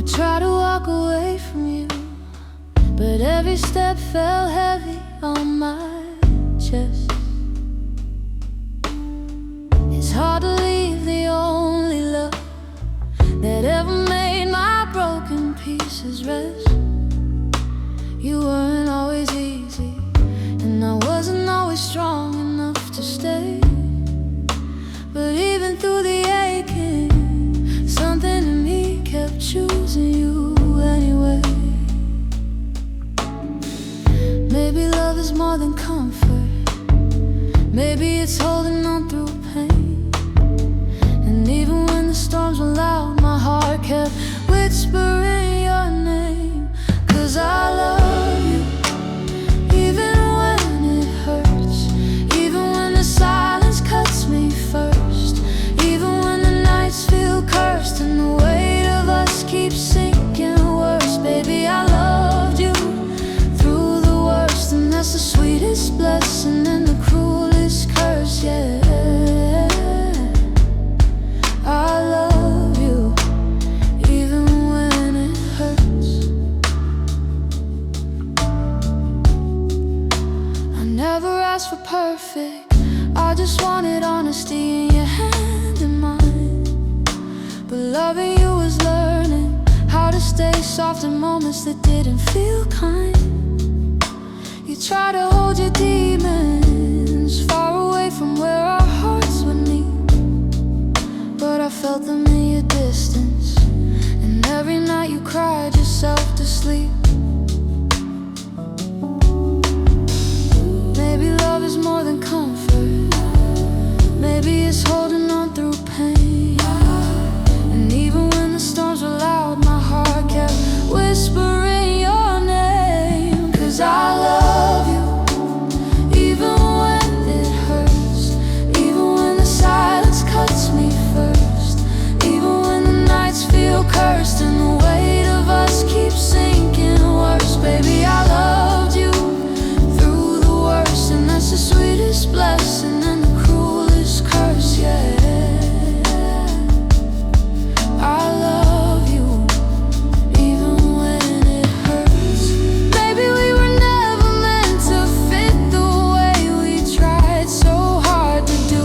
Try to walk away from you, but every step fell heavy on my chest. It's hard to leave the only love that ever made my broken pieces rest. You weren't always easy, and I wasn't always strong enough to stay. But even through the aching, something in me kept choosing you anyway. Maybe love is more than comfort. Maybe it's holding on through pain. And even when the storms were loud, my heart kept whispering your name. 'Cause I love you, even when it hurts, even when the silence cuts me first, even when the nights feel cursed and the weight of us keeps sinking worse. Baby, I loved you through the worst, and that's the sweetest blessing and the cruelest curse, yeah. I love you, even when it hurts. I never asked for perfect, I just wanted honesty in your hand in mine. But loving you was learning how to stay soft in moments that didn't feel kind. You try to hold your demons far away from where our hearts would meet, but I felt them in your distance, and every night you cried yourself to sleep. Maybe love is more than comfort. Maybe it's holding on through pain. And even when the storms were loud, my heart kept whispering your name. 'Cause I love you, even when it hurts, even when the silence cuts me first, even when the nights feel cursed and the weight of us keeps sinking worse. Baby, I loved you through the worst, and that's the sweetest blessing and the cruelest curse, yeah. I love you, even when it hurts. Maybe we were never meant to fit the way we tried so hard to do.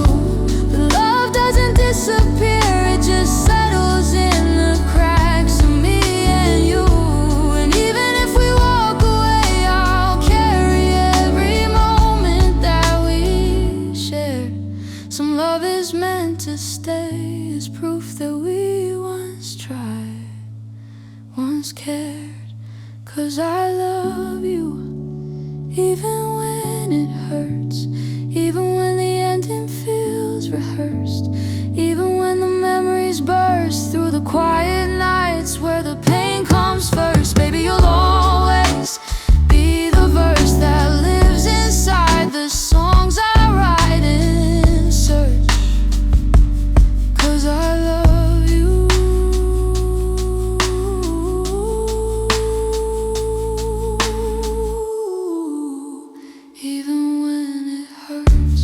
But love doesn't disappear, it just settles in the cracks of me and you. And even if we walk away, I'll carry every moment that we shared. Some love is meant to stay as proof that we once tried, once cared. 'Cause I love you, even when it hurts, even when the ending feels rehearsed, even when the memories burst through the quiet nights where the pain comes first. Baby, you'll always be the verse that lives inside the songs I write in search. 'Cause I love you, even when it hurts.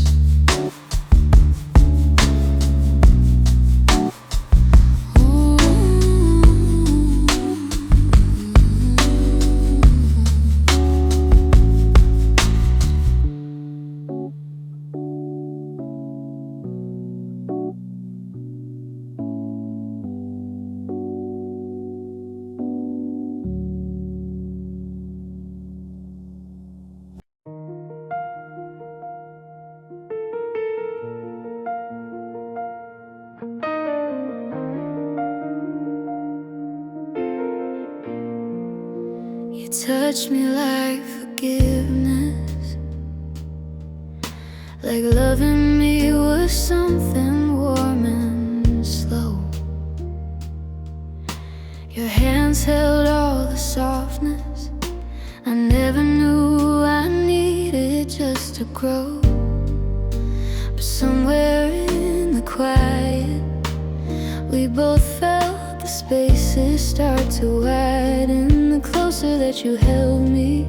You touched me like forgiveness, like loving me was something warm and slow. Your hands held all the softness I never knew I needed just to grow. But somewhere in the quiet, we both felt the spaces start to widen. The closer that you held me,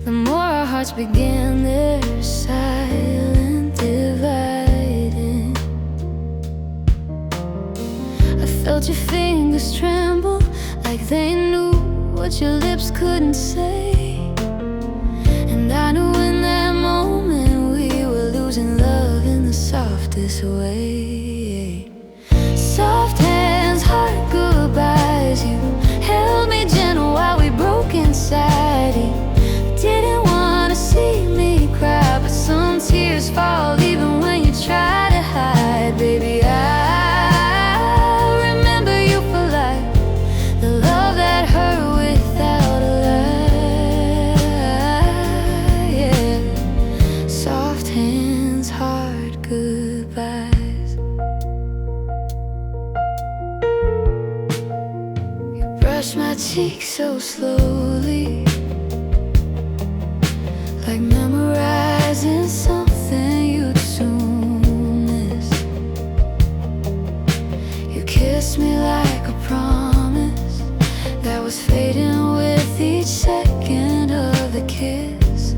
the more our hearts began their silent dividing. I felt your fingers fingers tremble like they knew what your lips couldn't say. And I knew in that moment we were losing love in the softest way. Soft hands, hard goodbyes. You held me gentle while we broke inside. You didn't wanna see me cry, but some tears fall even when you try to hide. Baby, I remember you for life, the love that hurt without a lie. Yeah. Soft hands, hard goodbyes. You brush my cheek so slowly, like memorizing something you'd soon miss. You kissed me like a promise that was fading with each second of the kiss.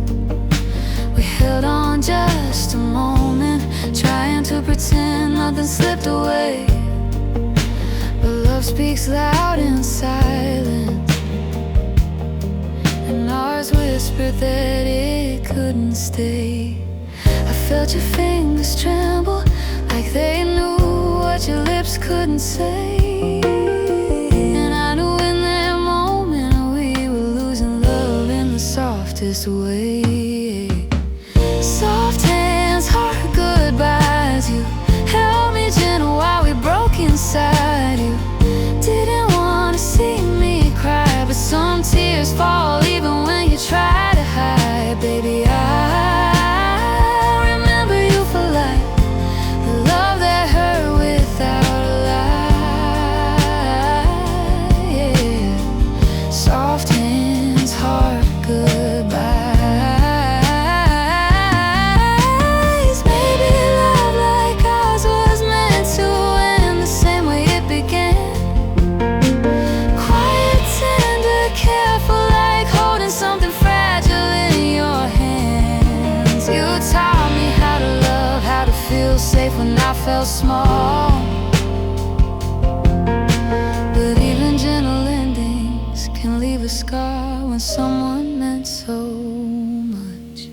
We held on just a moment, trying to pretend nothing slipped away. But love speaks loud in silence, and ours whispered that it couldn't stay. I felt your fingers tremble like they knew what your lips couldn't say. And I knew in that moment we were losing love in the softest way. Soft hands, hard goodbyes. You held me gentle while we broke inside. You didn't wanna see me cry, but some tears fall even when you try to hide. Baby, I remember you for life, the love that hurt without a lie. Yeah. Soft hands, hard goodbyes. Maybe love like ours was meant to end the same way it began. Quiet, tender, careful, like holding something fragile in your hands. You taught me how to love, how to feel safe when I felt small. But even gentle endings can leave a scar when someone meant so much.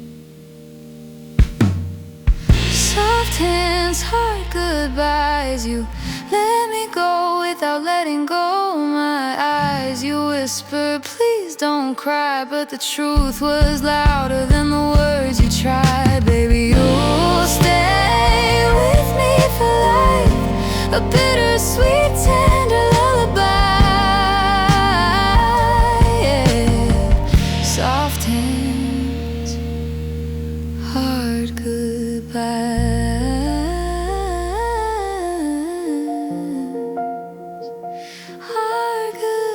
Soft hands, hard goodbyes. You let me go without letting go my eyes. You whispered, please don't cry, but the truth was louder than the words you tried. Baby, you'll stay with me for life, a bittersweet, tender lullaby. Yeah. Soft hands, hard goodbyes. Hard goodbyes.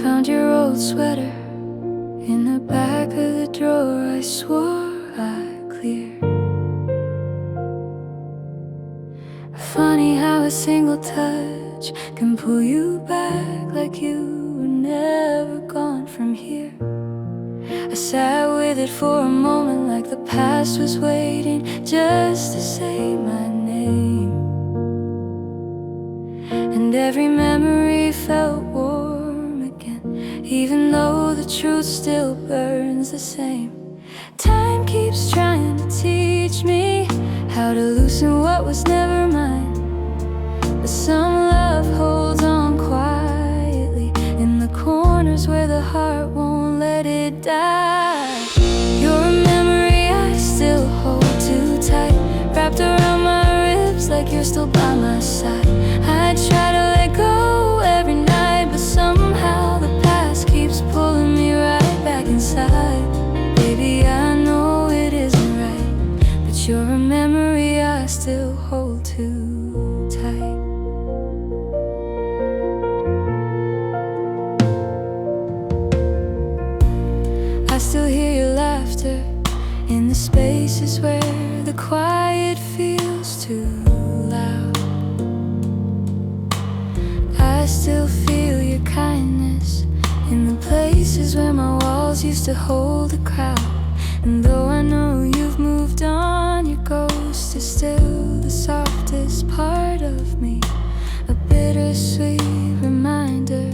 Found your old sweater in the back of the drawer I swore I cleared. Funny how a single touch can pull you back like you were never gone from here. I sat with it for a moment like the past was waiting just to say my name. And every memory felt warm again, even though the truth still burns the same. Time keeps trying to teach me how to loosen what was never mine, but some love holds on quietly in the corners where the heart won't let it die. You're a memory I still hold too tight, wrapped around my ribs like you're still by my side. I try to let go every night, but somehow the past keeps pulling me right back inside. Baby, I know it isn't right, but you're a memory I still hold too tight. I still hear your laughter in the spaces where the quiet feels too loud. I still feel your kindness in the places where my walls used to hold a crowd. And though I know you've moved on, your ghost is still the softest part of me. A bittersweet reminder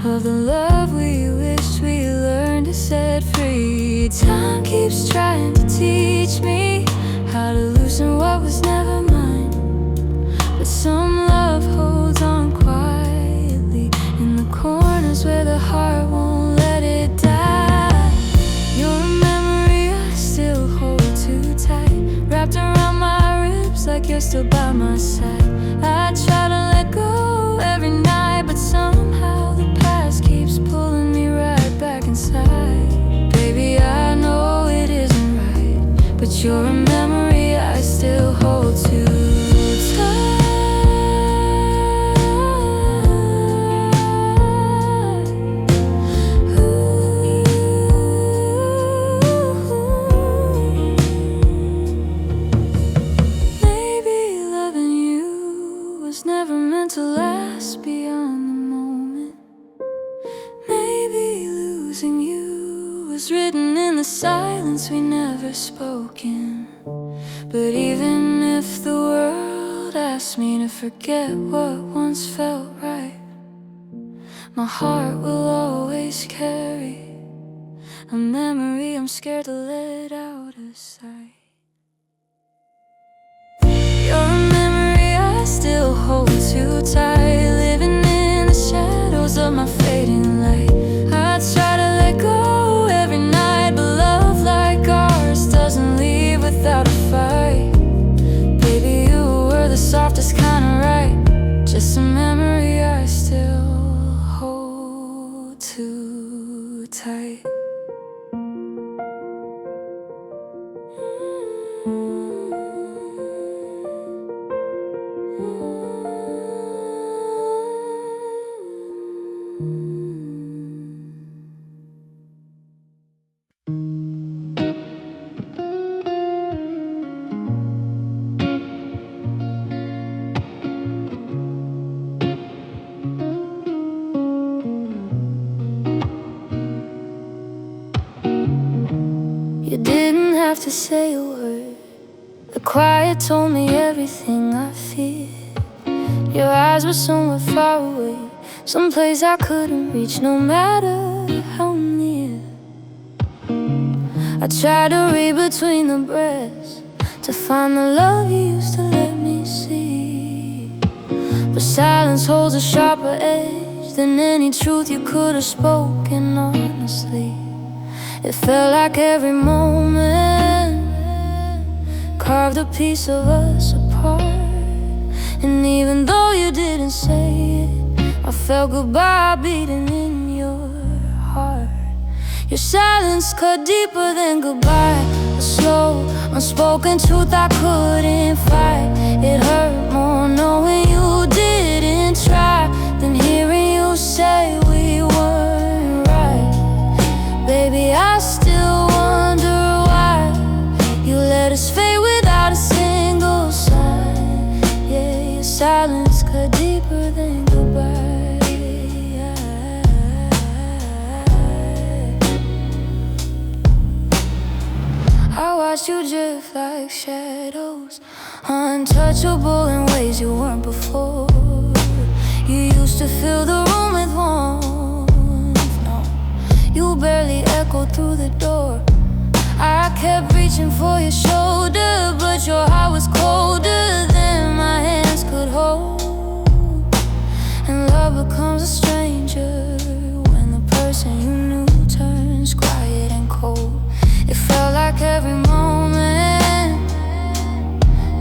of the love we wish we learned to set free. Time keeps trying to teach me how to loosen what was never mine, but some love holds on quietly in the corners where the heart won't let it die. You're a memory I still hold too tight, wrapped around my ribs like you're still by my side. I try to let go every night, but somehow the past keeps pulling me right back inside. Baby, I know it isn't right, but you're a memory I still hold too tight. Maybe loving you was never meant to last beyond the moment. Maybe losing you was written in the silence we never spoken. But even if the world asked me to forget what once felt right, my heart will always carry a memory I'm scared to let out of sight. You're a memory I still hold too tight, living in the shadows of my fading light. I try to let go every night, but love like ours doesn't leave without a fight. Baby, you were the softest kind of right, just a memory I still hold too tight. You didn't have to say a word, the quiet told me everything I feared. Your eyes were somewhere far away, someplace I couldn't reach no matter how near. I tried to read between the breaths to find the love you used to let me see, but silence holds a sharper edge than any truth you could have spoken honestly. It felt like every moment carved a piece of us apart. And even though you didn't say it, I felt goodbye beating in your heart. Your silence cut deeper than goodbye, a slow, unspoken truth I couldn't fight. It hurt more knowing you didn't try than hearing you say we weren't right. Baby, I still wonder why you let us fade without a single sign. Yeah, your silence cut deeper than goodbye. I watched you drift like shadows, untouchable in ways you weren't before. You used to fill the room with warmth. No, you barely echoed through the door. I kept reaching for your shoulder, but your heart was colder than my hands could hold. And love becomes a stranger when the person you knew turns quiet and cold. It felt like every moment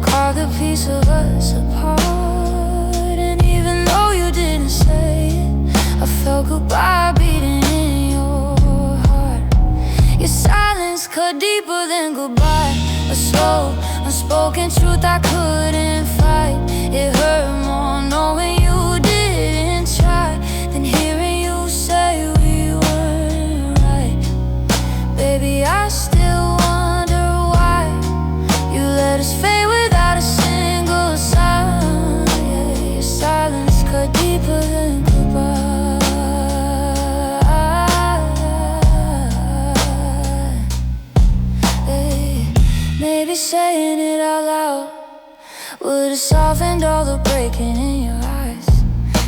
carved a piece of us apart. And even though you didn't say it, I felt goodbye beating in your heart. Your silence cut deeper than goodbye, a slow, unspoken truth I couldn't fight. It hurt more knowing you didn't try than hearing you say we weren't right. still wonder why you let us fade without a single sign. Yeah, your silence cut deeper than goodbye. Hey, maybe saying it out loud would've softened all the breaking in your eyes.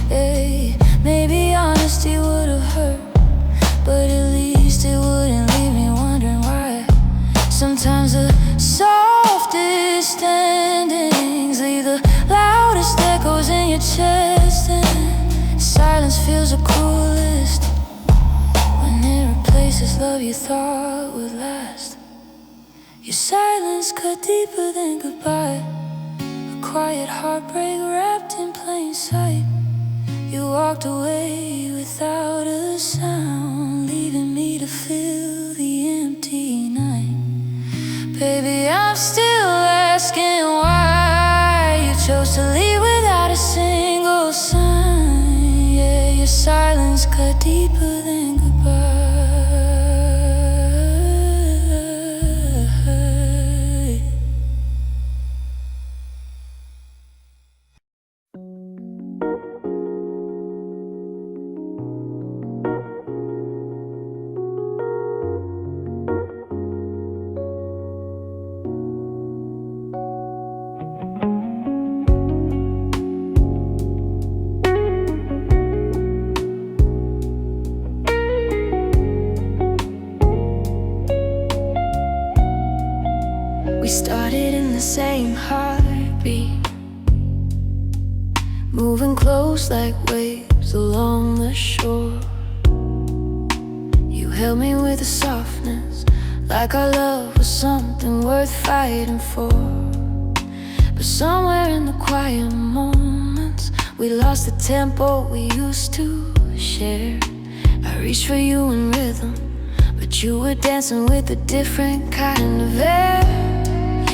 Hey, maybe honesty would've hurt, but at least it wouldn't leave me wondering why. Sometimes the softest endings leave the loudest echoes in your chest, and silence feels the cruelest when it replaces love you thought would last. Your silence cut deeper than goodbye, a quiet heartbreak wrapped in plain sight. You walked away without a sound, leaving me to fill the empty night. Baby, I'm still asking why you chose to leave without a single sign. Yeah, your silence cut deeper than goodbye. We started in the same heartbeat, moving close like waves along the shore. You held me with a softness, like our love was something worth fighting for. But somewhere in the quiet moments, we lost the tempo we used to share. I reached for you in rhythm, but you were dancing with a different kind of air.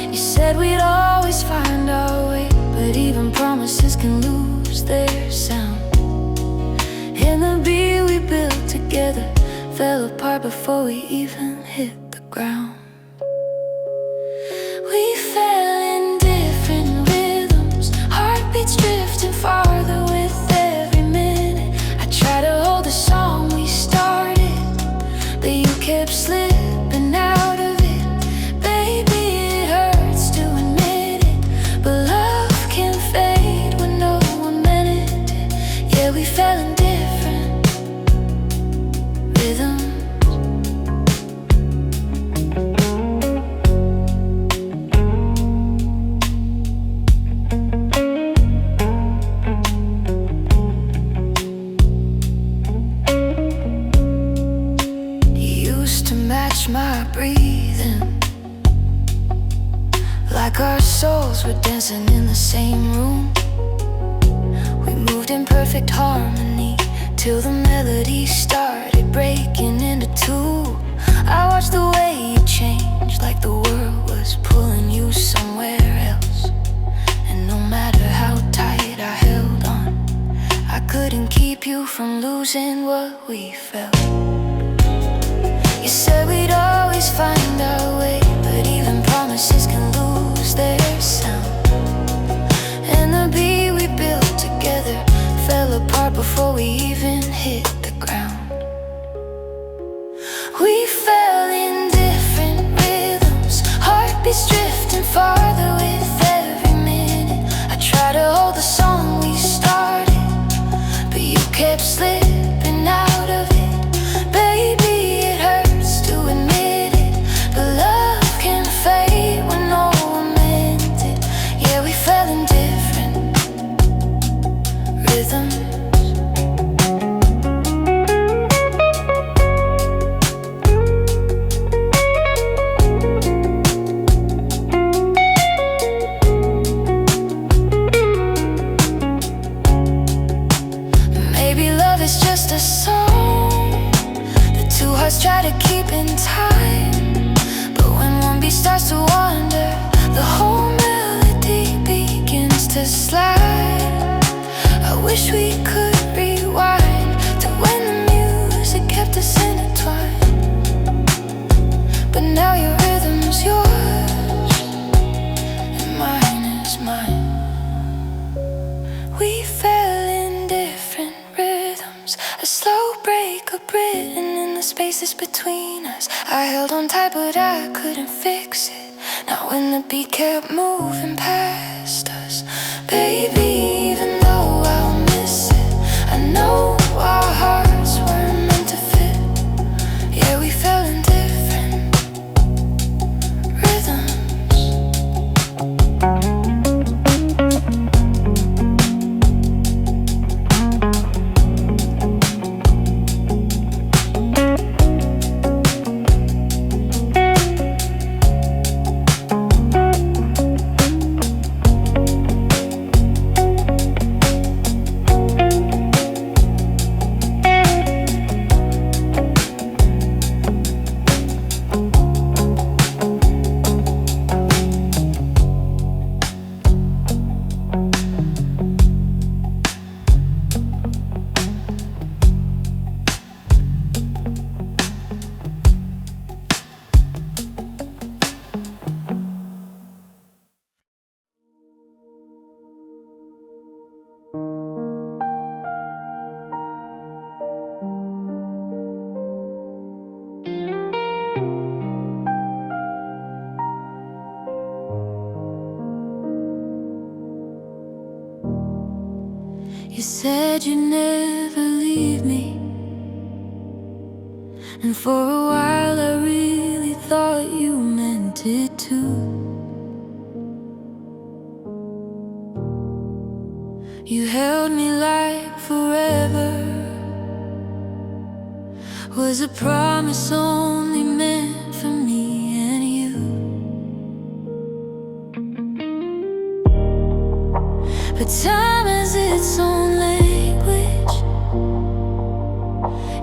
You said we'd always find our way, but even promises can lose their sound. And the beat we built together fell apart before we even hit the ground. We fell in different rhythms, heartbeats drifting farther with every minute. I tried to hold the song we started, but you kept slipping out of it. Baby, it hurts to admit it, but love can fade when no one meant it. Yeah, we fell in different rhythms. My breathing, like our souls were dancing in the same room. We moved in perfect harmony till the melodies started breaking into two. I watched the way you changed, like the world was pulling you somewhere else. And no matter how tight I held on, I couldn't keep you from losing what we felt. You said we'd always find our way, but even promises can lose their sound. And the beat we built together fell apart before we even hit the ground. We fell in different rhythms, heartbeats drifting farther with every minute. I tried to hold the song we started, but you kept slipping out of it. Baby, it hurts to admit it, but love can fade when no one meant it. Yeah, we fell in different rhythms. Maybe love is just a song the two hearts try to keep in time, but when one beat starts to wander, the whole melody begins to slide. I wish we could rewind to when the music kept us intertwined, but now between us. I held on tight but I couldn't fix it. Not when the beat kept moving past us. Baby, even though I'll miss it, I know our hearts weren't meant to fit. Yeah, we fell in different rhythms. You said you'd never leave me, and for a while I really thought you meant it too. You held me like forever was a promise only meant for me and you. But time has its own language.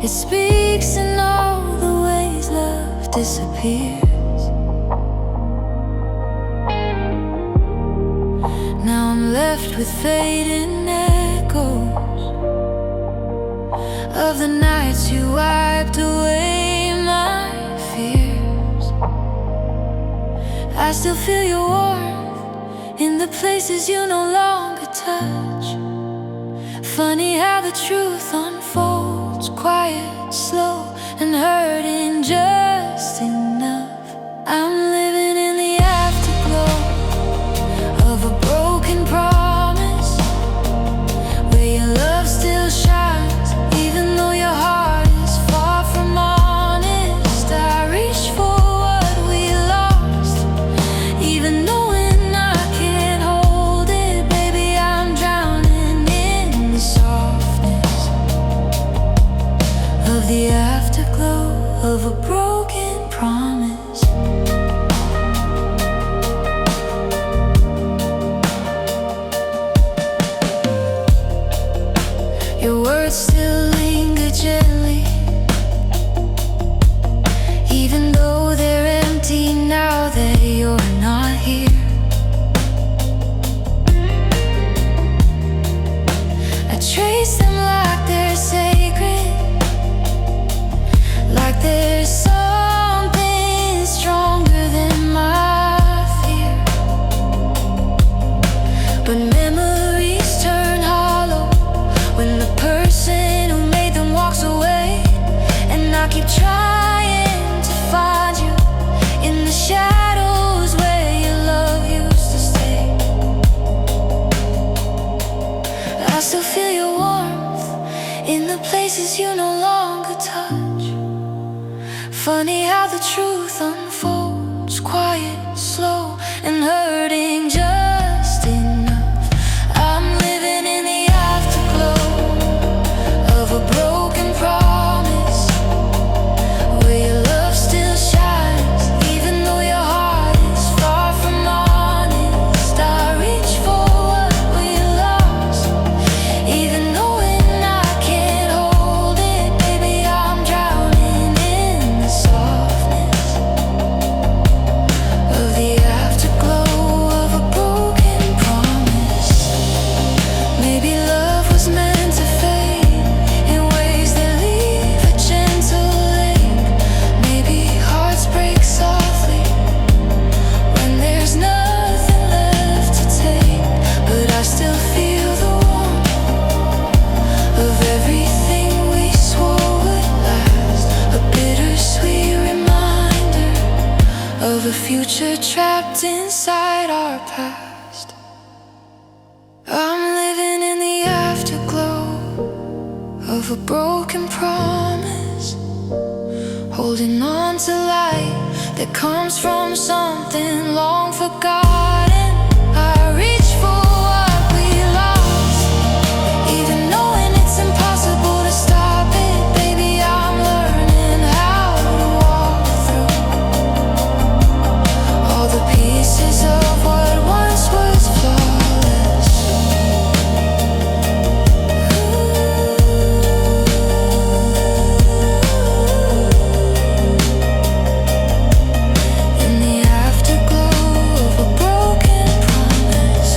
It speaks in all the ways love disappears. Now I'm left with fading echoes of the nights you wiped away my fears. I still feel your warmth in the places you no longer touch. Funny how the truth unfolds, quiet, slow, and hurting just enough. I'm living in the afterglow of a broken promise, where your love still shines, even though your heart is far from honest. I reach for what we lost, even knowing I can't hold it. Baby, I'm drowning in the softness of the afterglow of a broken promise. Your words still linger gently, even though they're empty now that you're not here. I trace them like they're sacred, like there's something stronger than my fear. But memories turn hollow when the person who made them walks away, and I keep trying to find you in the shadows where your love used to stay. I still feel your warmth in the places you no longer touch. Funny how the truth unfolds, quiet, slow, and hurting just enough. I'm living in the afterglow of a broken promise, where your love still shines, even though your heart is far from honest. I reach for what we lost, even knowing I can't hold it. Baby, I'm drowning in the softness of the afterglow of a broken the future trapped inside our past. I'm living in the afterglow of a broken promise, holding on to light that comes from something long forgotten. I reach for what we lost, even knowing it's impossible to stop it. Baby, I'm learning how to walk through all the pieces of what once was flawless. In the afterglow of a broken promise.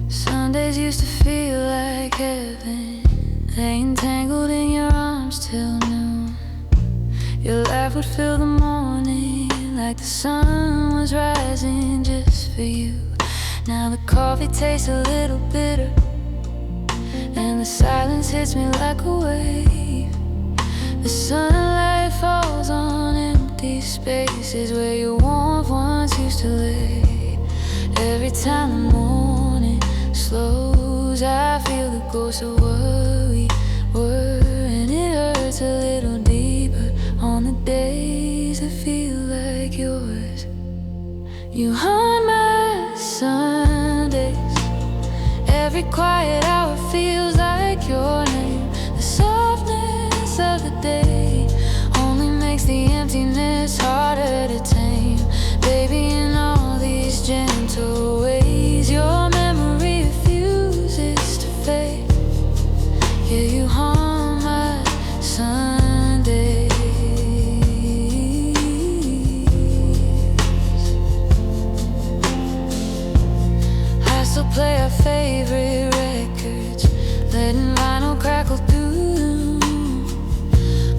Sundays used to feel like heaven, laying tangled in your arms till noon. Your laugh would fill the morning like the sun was rising just for you. Now the coffee tastes a little bitter, and the silence hits me like a wave. The sunlight falls on empty spaces where your warmth once used to lay. Every time the morning slows, I feel the ghost of what we were, and it hurts a little deeper on the days that feel like yours. You haunt my Sundays. Every quiet hour feels like your name. The softness of the day only makes the emptiness harder to tame. Baby, in all these gentle ways, your memory refuses to fade. Yeah, you haunt my Sundays. I still play our favorite records, letting vinyl crackle through them.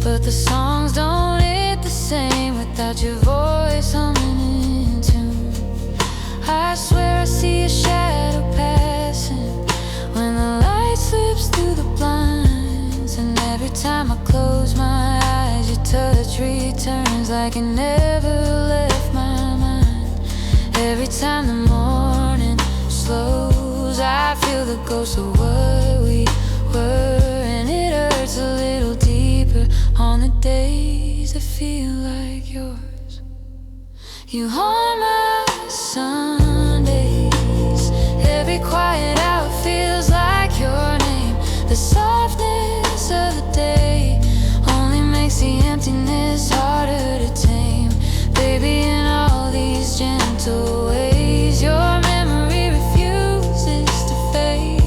But the songs don't hit the same without your voice humming in tune. I swear I see a shadow passing when the light slips through the blinds. And every time I close my eyes, your touch returns like it never left my mind. Every time the morning slows, I feel the ghost of what we were, and it hurts a little deeper on the days that feel like yours. You haunt my Sundays. Every quiet hour feels like your name. The softness of the day only makes the emptiness harder to tame. Baby, in all these gentle ways, your memory refuses to fade.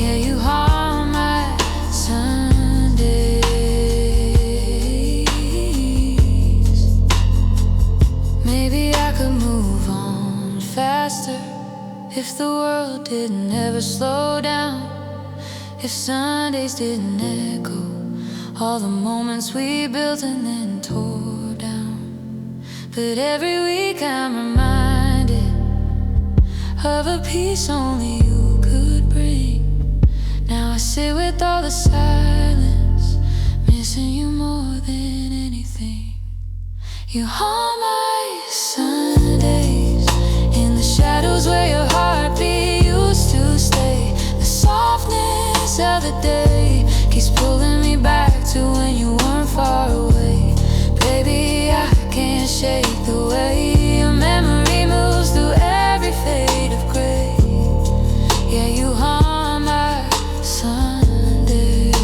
Yeah, you haunt my Sundays. Maybe I could move on faster if the world didn't ever slow down. If Sundays didn't echo all the moments we built and then tore down. But every week I'm reminded of a piece only you could bring. Now I sit with all the silence, missing you more than anything. You haunt my Sundays in the shadows where your heartbeat used to stay. The softness of the day keeps pulling me back to when you weren't far away. Baby, I can't shake the way your memory moves through every fade of gray. Yeah, you haunt my Sundays.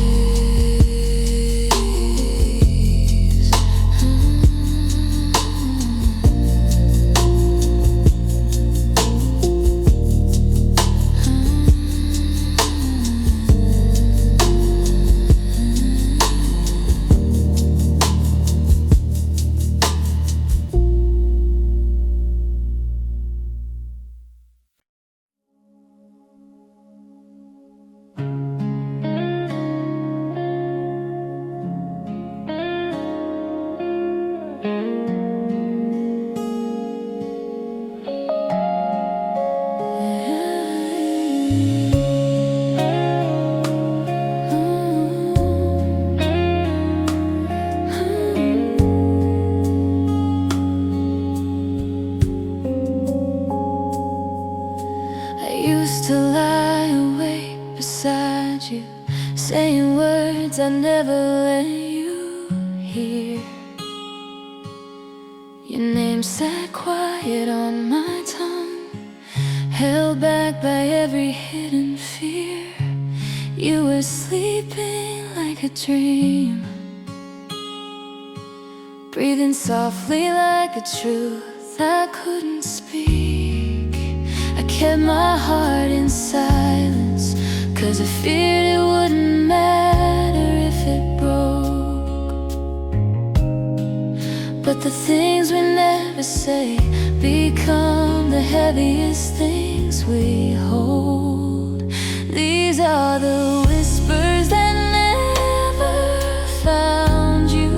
words I never let you hear. Your name sat quiet on my tongue, held back by every hidden fear. You were sleeping like a dream, breathing softly like a truth I couldn't speak. I kept my heart in silence, 'cause I feared it wouldn't matter if it broke. But the things we never say become the heaviest things we hold. These are the whispers that never found you,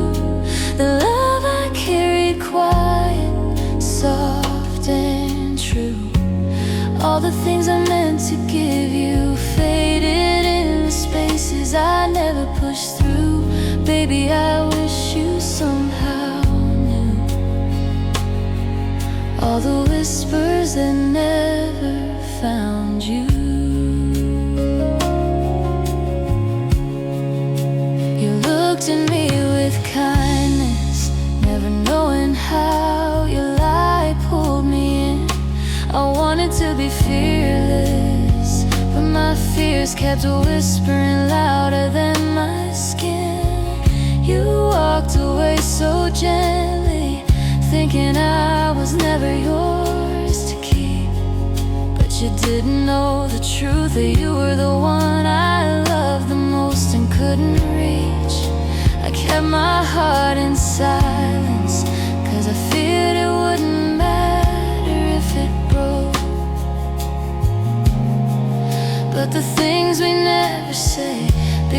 the love I carried quiet, soft and true. All the things I meant to give you faded in the spaces I never pushed through. Baby, I wish you somehow knew all the whispers that never found you. You looked at me with kindness, never knowing how your light pulled me in. I wanted to be fearless, but my fears kept whispering louder than my skin. You walked away so gently, thinking I was never yours to keep. But you didn't know the truth, that you were the one I loved the most and couldn't reach. I kept my heart in silence, 'cause I feared it wouldn't matter if it broke. But the things we never say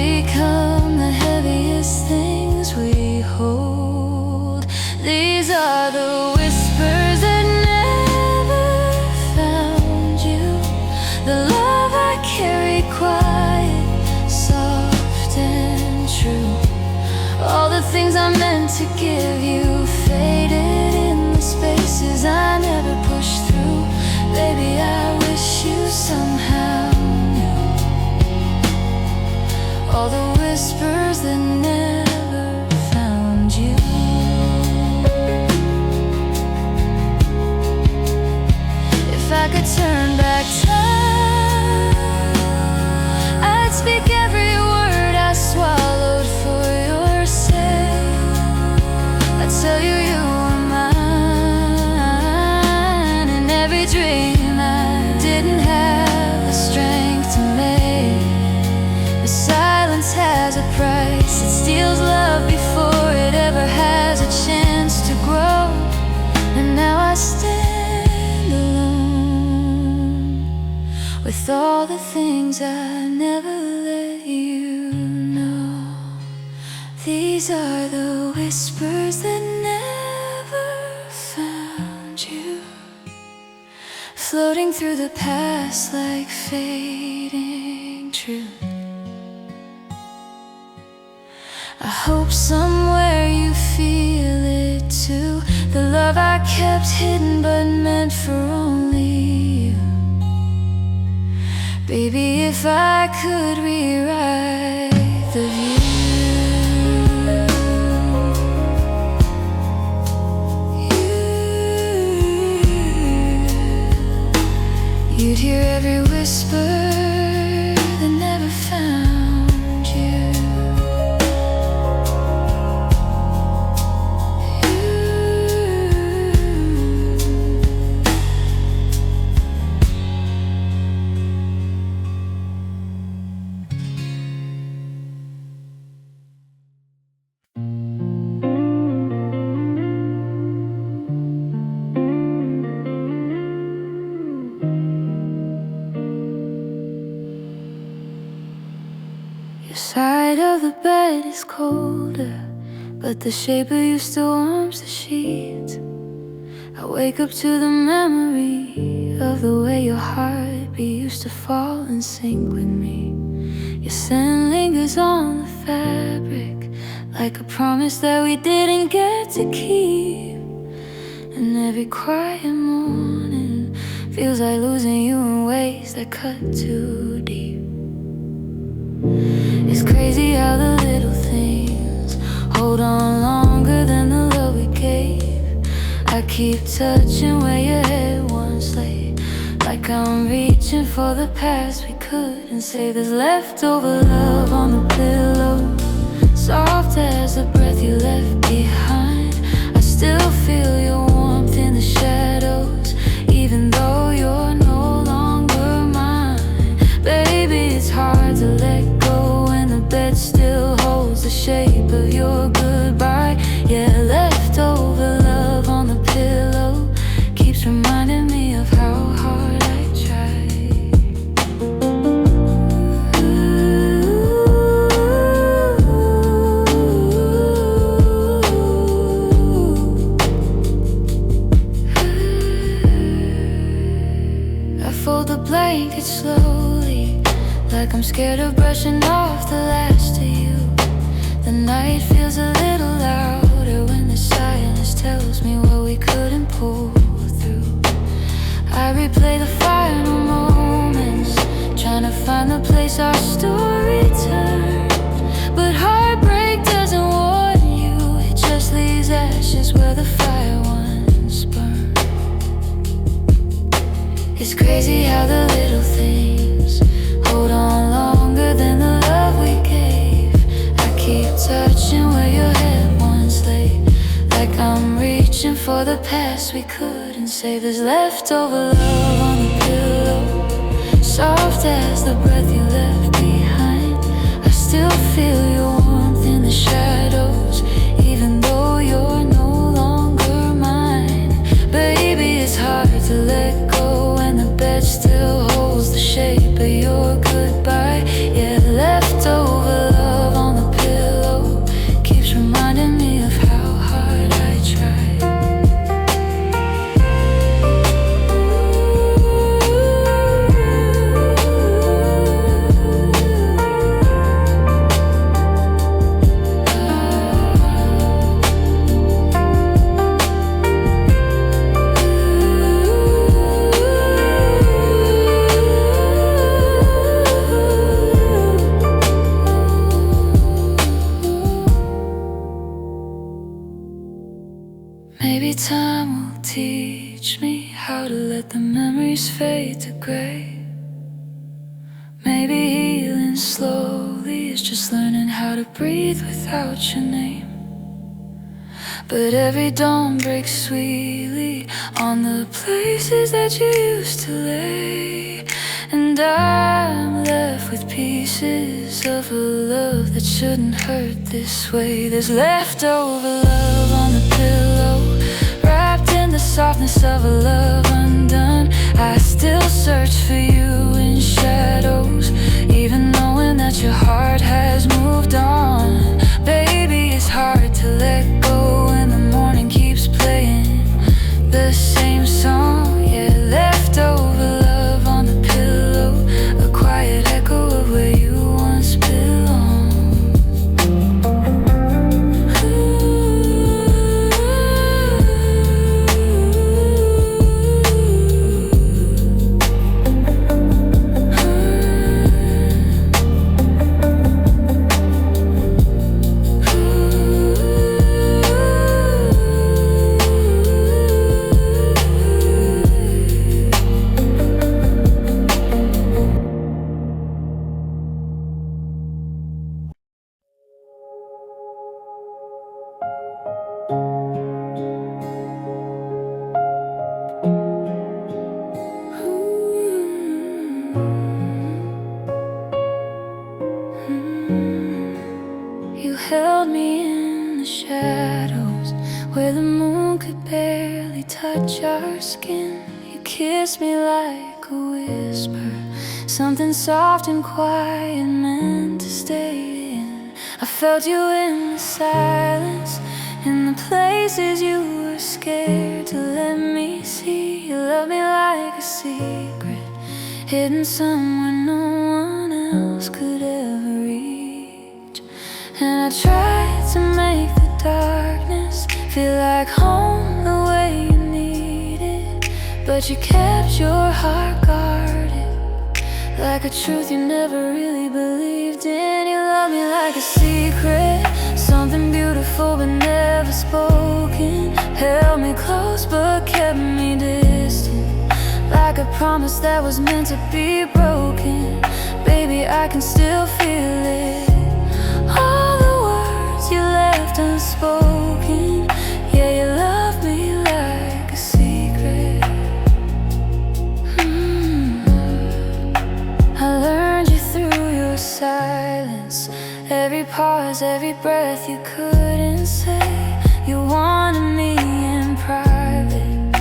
become the heaviest things we hold. These are the whispers that never found you, the love I carried quiet, soft and true. All the things I meant to give you faded in the spaces I never pushed through. Baby, I wish you somehow knew all the whispers that never found you. If I could turn back time, I'd speak every word I swallowed for your sake. I'd tell you you were mine, and every dream I didn't have the strength to make. But silence has a price, it steals love before it ever has a chance to grow. And now I stand alone with all the things I never let you know. These are the whispers that never found you, floating through the past like fading truth. I hope somewhere you feel it too, the love I kept hidden but meant for only you. Baby, if I could rewrite the view, you'd hear every whisper that never found you. Your side of the bed is colder, but the shape of you still warms the sheets. I wake up to the memory of the way your heartbeat used to fall and sink with me. Your scent lingers on the fabric, like a promise that we didn't get to keep. And every quiet morning feels like losing you in ways that cut too deep. It's crazy. crazy how the little things hold on longer than the love we gave. I keep touching where your head once lay, like I'm reaching for the past we couldn't save. There's leftover love on the pillow, soft as the breath you left behind. I still feel your warmth in the shadows, even though you're no longer mine. Baby, it's hard to let go when the bed still holds the shape of your goodbye. Yeah, leftover love on the pillow keeps reminding me of how hard I tried. I fold the blanket slowly, like I'm scared of brushing off the last of you. The night feels a little louder when the silence tells me what we couldn't pull through. I replay the final moments, trying to find the place our story turned. But heartbreak doesn't warn you, it just leaves ashes where the fire once burned. It's crazy how the little things hold on longer than the love we gave. I keep touching where your head once lay, like I'm reaching for the past we couldn't save. There's leftover love on the pillow, soft as the breath you left behind. I still feel your warmth in the shadows, even though you're no longer mine. Baby, it's hard to let go when the bed still holds the shape of your goodbye. Yeah, leftover love on the pillow keeps reminding me of how hard I tried. Maybe time will teach me how to let the memories fade to gray. Maybe healing slowly is just learning how to breathe without your name. But every dawn breaks sweetly on the places that you used to lay. And I'm left with pieces of a love that shouldn't hurt this way. There's leftover love on the pillow, wrapped in the softness of a love undone. I still search for you in shadows, even knowing that your heart has moved on. Baby, it's hard to let go when the morning keeps playing the same song. Yeah, leftover love on the pillow, a quiet echo of where you once belonged. You held me in the shadows where the moon could barely touch our skin. You kissed me like a whisper, something soft and quiet meant to stay in. I felt you in the silence, in the places you were scared to let me see. You loved me like a secret, hidden somewhere no one else could ever reach. And I tried to make the darkness feel like home the way you need it, but you kept your heart guarded like a truth you never really believed in. You love me like a secret, something beautiful but never spoken. Held me close but kept me distant, like a promise that was meant to be broken. Baby, I can still feel it, all the words you left unspoken. Yeah, you love me like a secret. I learned you through your silence, every pause, every breath you couldn't say. You wanted me in private,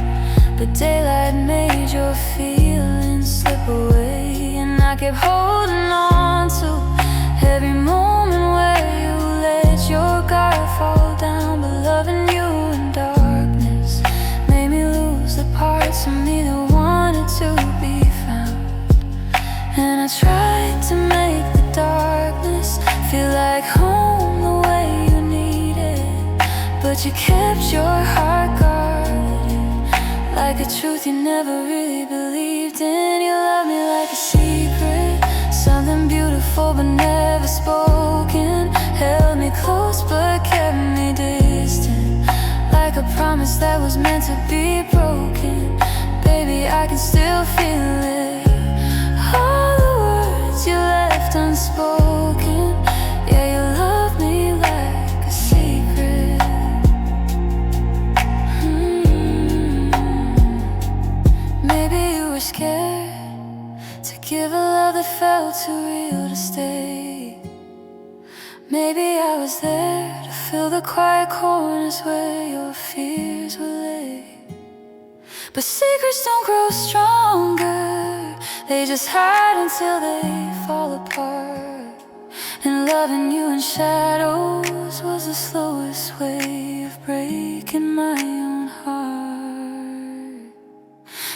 but daylight made your feelings slip away. And I kept holding on to every moment where you let your guard fall down. But loving you in darkness made me lose the parts of me that wanted to be found. And I tried to make the darkness feel like home the way you need it, but you kept your heart guarded, like a truth you never really believed in. You love me like a secret, something beautiful but never spoken. Held me close but kept me distant, like a promise that was meant to be broken. Baby, I can still feel it, all the words you left unspoken. Yeah, you love me like a secret. Maybe you were scared to give a love that felt too real to stay. Maybe I was there to fill the quiet corners where your fears were laid. But secrets don't grow stronger, they just hide until they fall apart. And loving you in shadows was the slowest way of breaking my own heart.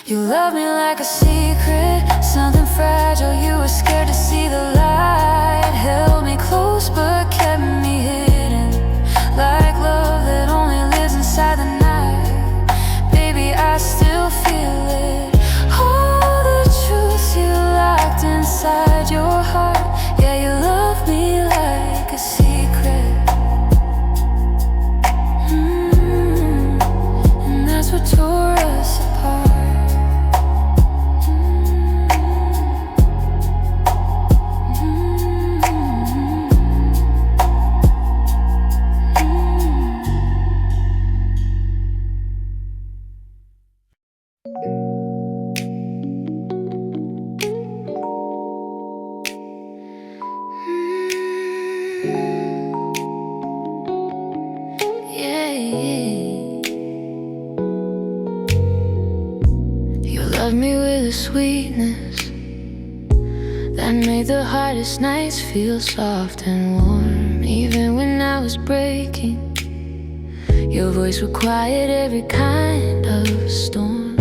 You love me like a secret, something fragile. You were scared to see the light, held me close but kept me hidden, like love that only lives inside the night. Baby, I still feel it, all the truths you locked inside your heart. Yeah, you love me like a secret. And that's what tore us apart. Love me with a sweetness that made the hardest nights feel soft and warm. Even when I was breaking, your voice would quiet every kind of storm.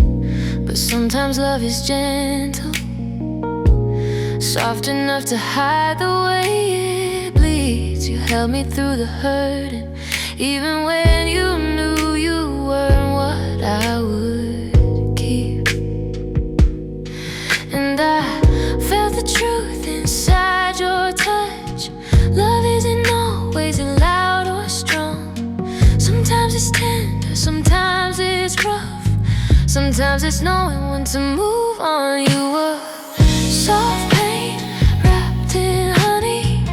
But sometimes love is gentle, soft enough to hide the way it bleeds. You held me through the hurt, and even when you knew you weren't what I would keep. And I felt the truth inside your touch. Love isn't always loud or strong. Sometimes it's tender, sometimes it's rough. Sometimes it's knowing when to move on. You were soft pain wrapped in honey,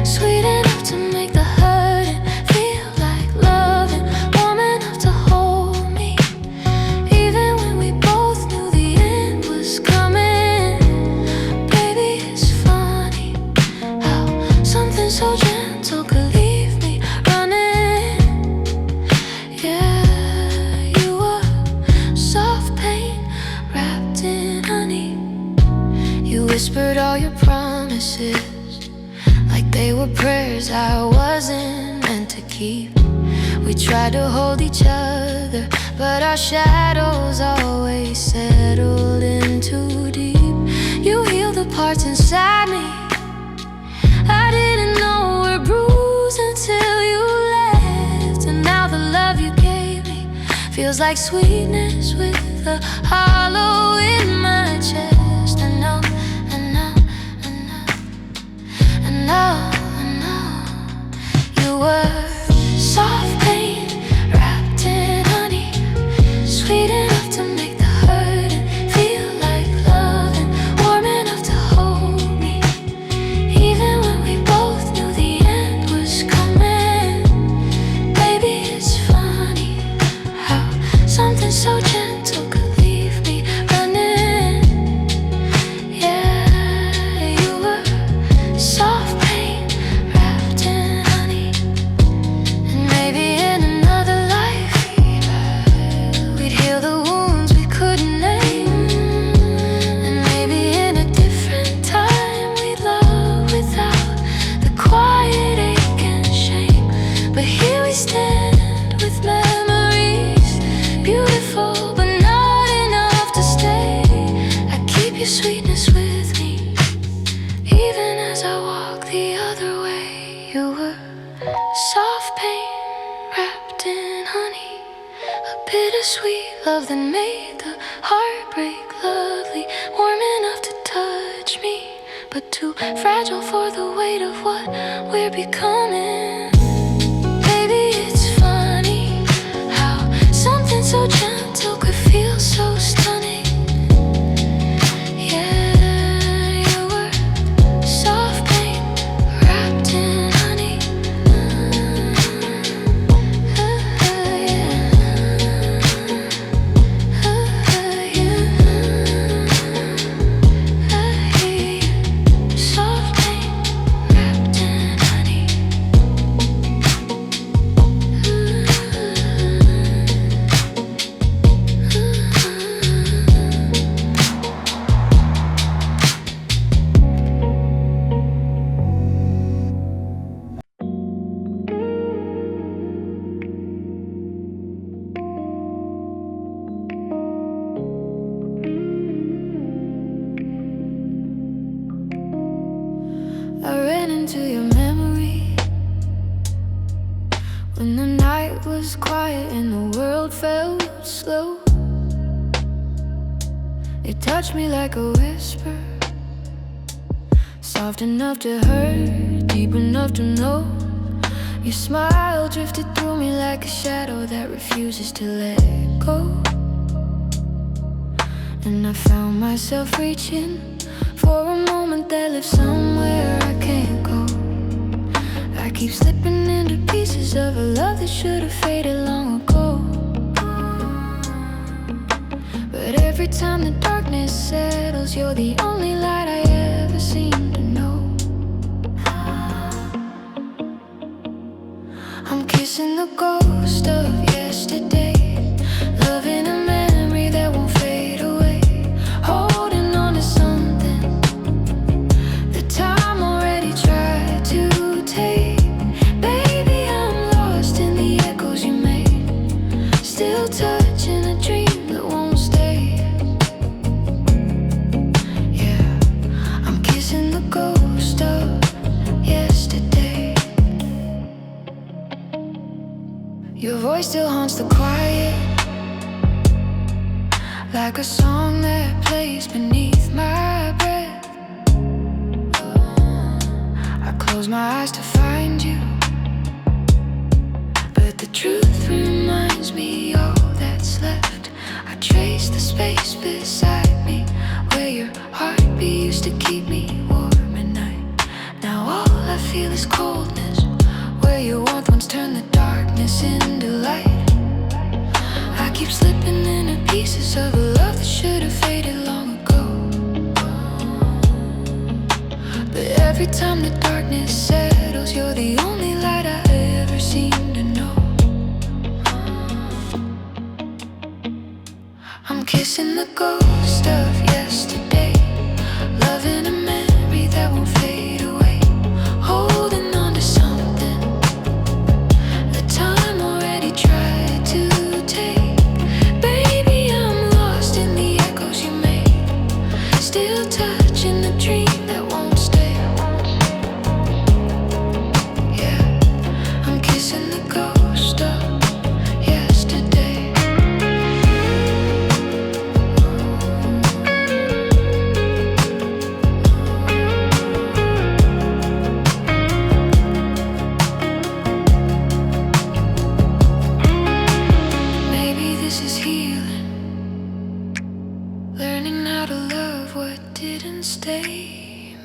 sweet enough to make the hurting feel like love, and warm enough to hold me, even when we both knew the end was coming. Baby, it's funny how something so gentle could leave me running. Yeah, you were soft pain wrapped in honey. You whispered all your promises like they were prayers I wasn't meant to keep. We tried to hold each other, but our shadows always settled in too deep. You healed the parts inside me I didn't know were bruised until you left. And now the love you gave me feels like sweetness with a hollow in my chest. I know now you were soft pain wrapped in honey, sweet enough to make the hurting feel like love, and warm enough to hold me, even when we both knew the end was coming. Baby, it's funny how something so gentle could leave me running. Yeah, you were soft pain wrapped in honey, and maybe in another life we'd heal the wounds we couldn't name, and maybe in a different time we'd love without the quiet ache and shame. But here we stand with memories, beautiful but not enough to stay. I keep your sweetness with me, even as I walk the other way. You were soft pain wrapped in honey, a bittersweet love that made the heartbreak lovely, warm enough to touch me, but too fragile for the weight of what we're becoming. Baby, it's funny how something so gentle could feel so stunning. Yeah, you were soft pain wrapped in honey. Soft pain wrapped in honey. I ran into your memory when the night was quiet and the world felt slow. It touched me like a whisper, soft enough to hurt, deep enough to know. Your smile drifted through me like a shadow that refuses to let go. And I found myself reaching for a moment that lives somewhere I can't go. I keep slipping into pieces of a love that should have faded long ago. But every time the darkness settles, you're the only light I ever seem to know. I'm kissing the ghost of yesterday, loving a memory that won't fade away, holding on to something that time already tried to take. Baby, I'm lost in the echoes you made, still touching a dream that won't stay. Yeah, I'm kissing the ghost of yesterday. Your voice still haunts the quiet, like a song that plays beneath my breath. I close my eyes to find you, but the truth reminds me all that's left. I trace the space beside me, where your heartbeat used to keep me warm at night. Now all I feel is coldness, where your warmth once turned the darkness into light. I keep slipping into pieces of a love that should have faded long ago. But every time the darkness settles, you're the only light I ever seem to know. I'm kissing the ghost of yesterday, loving a memory that won't fade away, holding on to something that time already tried to take. Baby, I'm lost in the echoes you made, still touching the dream that won't stay. Yeah, I'm kissing the ghost of yesterday.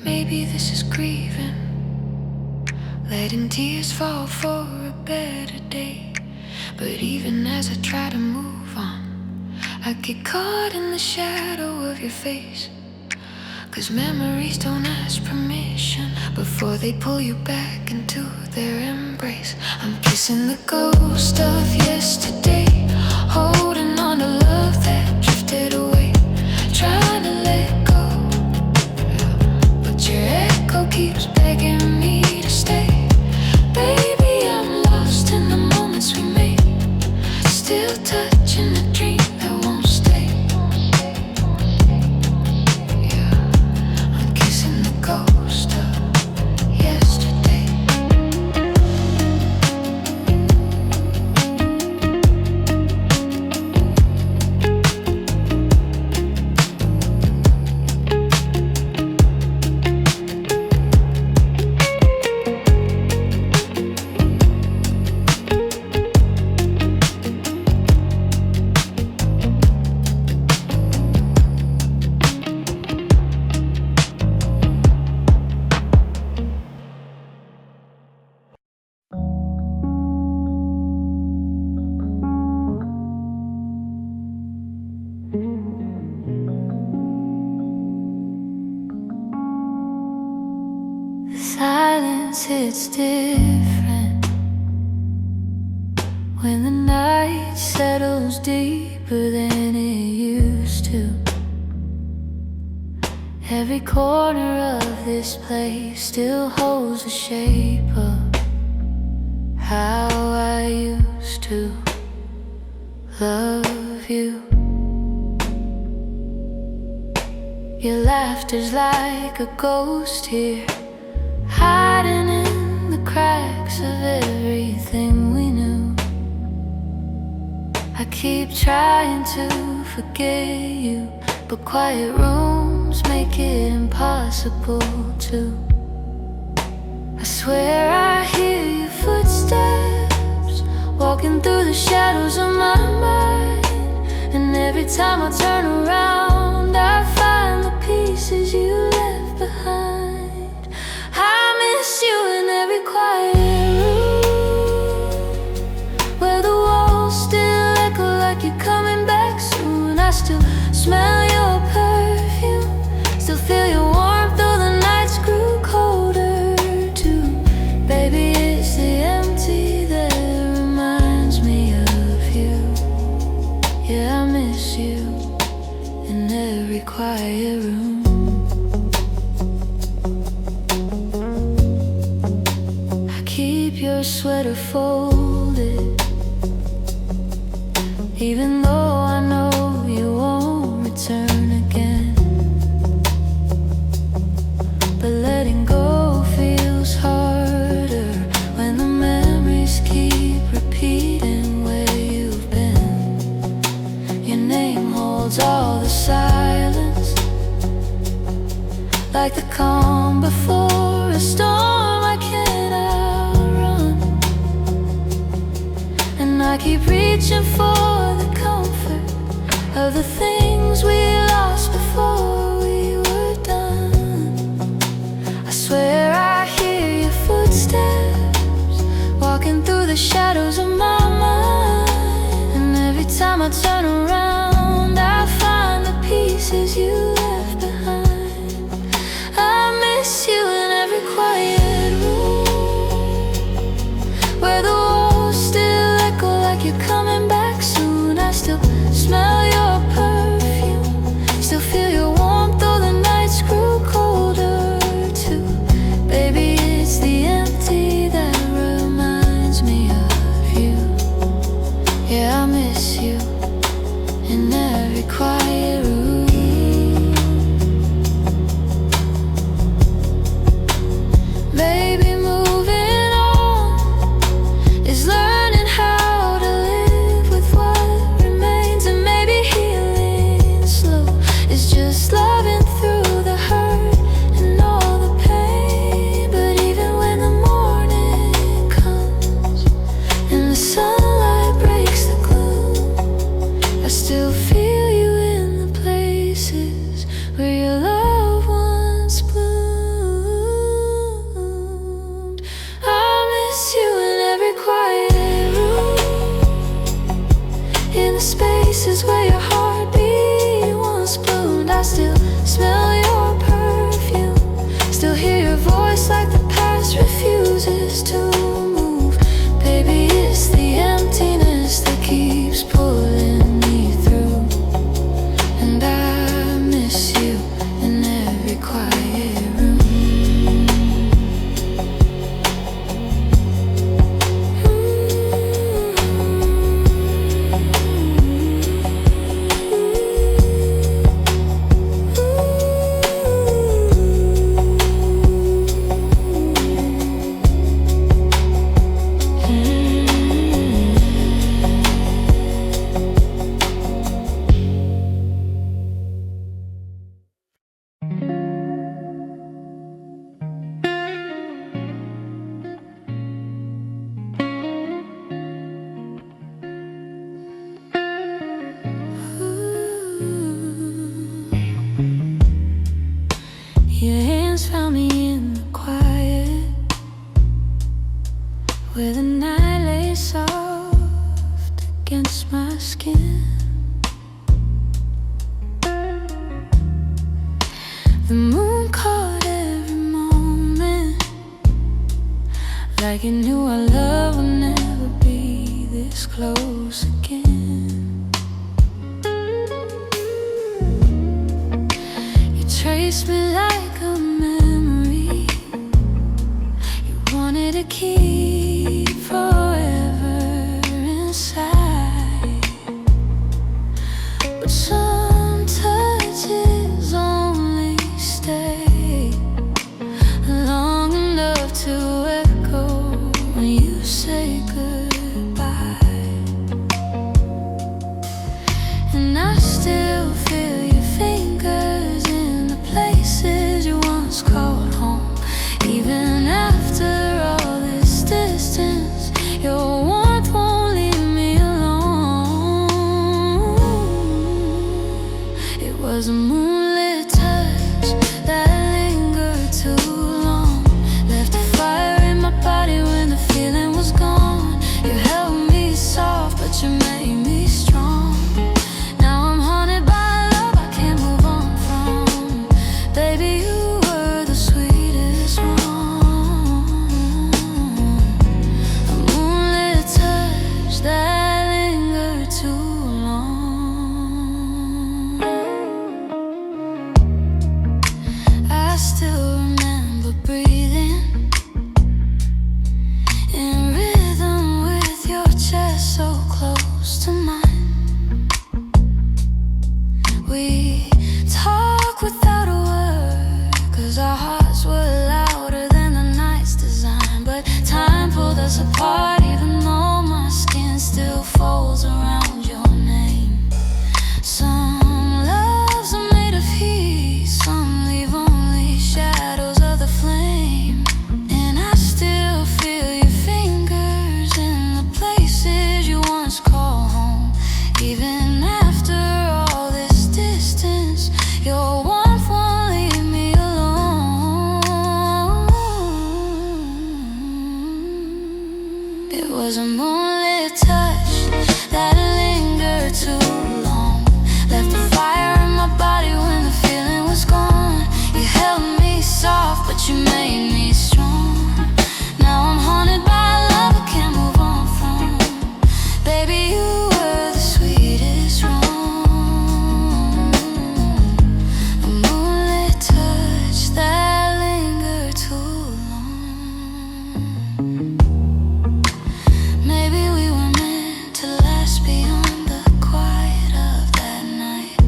Maybe this is grieving, letting tears fall for a better day. But even as I try to move on, I get caught in the shadow of your face. 'Cause memories don't ask permission before they pull you back into their embrace. I'm kissing the ghost of yesterday, holding on to love that drifted away, trying to let go. But your echo keeps begging me to stay. Baby, I'm lost in the moments we made, still touching the dream that won't stay. Ghost of yesterday. Silence hits different when the night settles deeper than it used to. Every corner of this place still holds the shape of how I used to love you. Your laughter's like a ghost here, hiding in the cracks of everything we knew. I keep trying to forget you, but quiet rooms make it impossible to. I swear I hear your footsteps walking through the shadows of my mind, and every time I turn around I find the pieces you left behind. I miss you in every quiet room, where the walls still echo like you're coming back soon. I still smell your perfume, still feel your warmth though the nights grew colder too. Baby, it's the empty that reminds me of you. Yeah, I miss you in every quiet room. Keep your sweater folded, even though I know you won't return again. But letting go feels harder when the memories keep repeating where you've been. Your name holds all the silence, like the calm before a storm I can't outrun. And I keep reaching for the comfort of the things we lost before we were done. I swear I hear your footsteps walking through the shadows of my mind, and every time I turn around I find the pieces you left behind. I miss you in every quiet room, where the walls still echo like you're coming back soon. I still smell your perfume, still feel your warmth though the nights grew colder too. Baby, it's the empty that reminds me of you. Yeah, I miss you in every quiet room. Maybe moving on is learning how to live with what remains, and maybe against my skin. The moon caught every moment, like it knew our love would never be this close again. You traced me like a memory you wanted to keep forever inside, but some touches only stay long enough to echo when you say goodbye. And I still feel your fingers in the places you once called home. Even after all this distance, your warmth won't leave me alone. It was a moonlit touch that lingered too long, left a fire in my body when the feeling was gone. You held me soft, but you made me strong. Now I'm haunted by love I can't move on from. Baby, you were the sweetest one. A moonlit touch that lingered too long. I still remember breathing in rhythm with your chest so close to mine. We talk without a word, 'cause our hearts were louder than the night's design. But time pulled us apart, even though my skin still folds around your name. Some loves are made of heat, some leave only shadows of the flame. And I still feel your fingers in the places you once called home. Even after all this distance, your warmth won't leave me alone. It was a moonlit touch that lingered too long, left a fire in my body when the feeling was gone. You held me soft, but you made me strong. Now I'm haunted by love I can't move on from. Baby, you were the sweetest one. A moonlit touch that lingered too long. Maybe we were meant to last beyond the quiet of that night.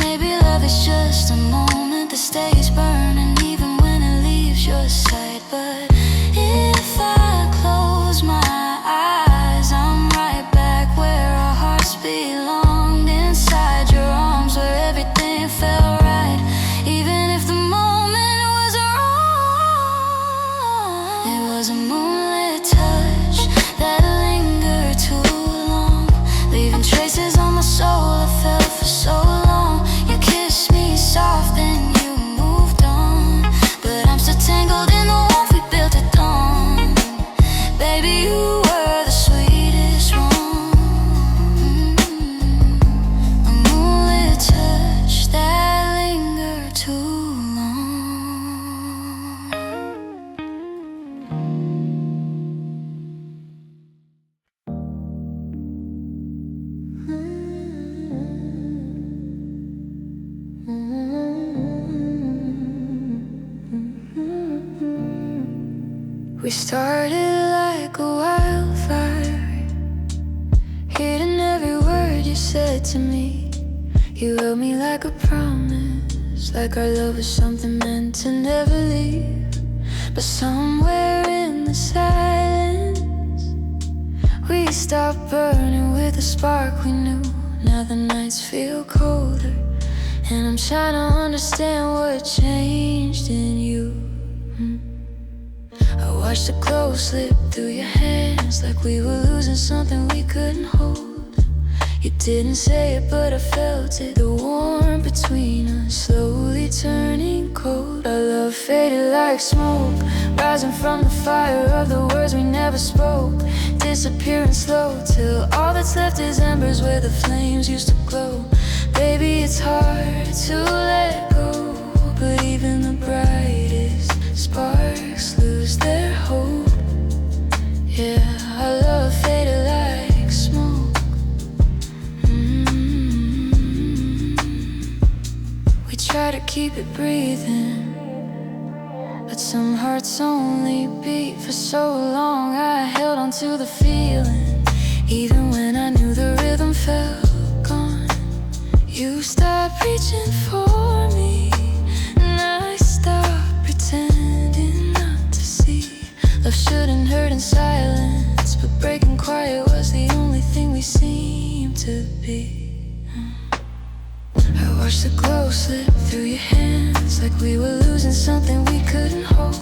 Maybe love is just a moment that stays burning even when it leaves your sight. But if I close my eyes, I'm right back where our hearts belonged, inside your arms where everything felt right, even if the moment was wrong. It was a moonlit touch that lingered too long, leaving traces on my soul I felt for so long. You kissed me soft, then you moved on, but I'm still tangled in the warmth we built at dawn. Baby, you were the sweetest one. A moonlit touch that lingered too long. We started like a wildfire, hidden every word you said to me. You held me like a promise, like our love was something meant to never leave. But somewhere in the silence, we stopped burning with the spark we knew. Now the nights feel colder, and I'm trying to understand what changed in you. I watched the clothes slip through your hands, like we were losing something we couldn't hold. You didn't say it, but I felt it. The warmth between us slowly turning cold. Our love faded like smoke, rising from the fire of the words we never spoke. disappearing slow, till all that's left is embers where the flames used to glow. Baby, it's hard to let go, but even the brightest sparks lose their hope. Yeah, our love faded like smoke. We try to keep it breathing, but some hearts only beat for so long. I held on to the feeling, even when I knew the rhythm felt gone. You stopped reaching for me, and I stopped pretending not to see. Love shouldn't hurt in silence, but breaking quiet was the only thing we seemed to be. I watched the glow slip through your hands, like we were losing something we couldn't hold.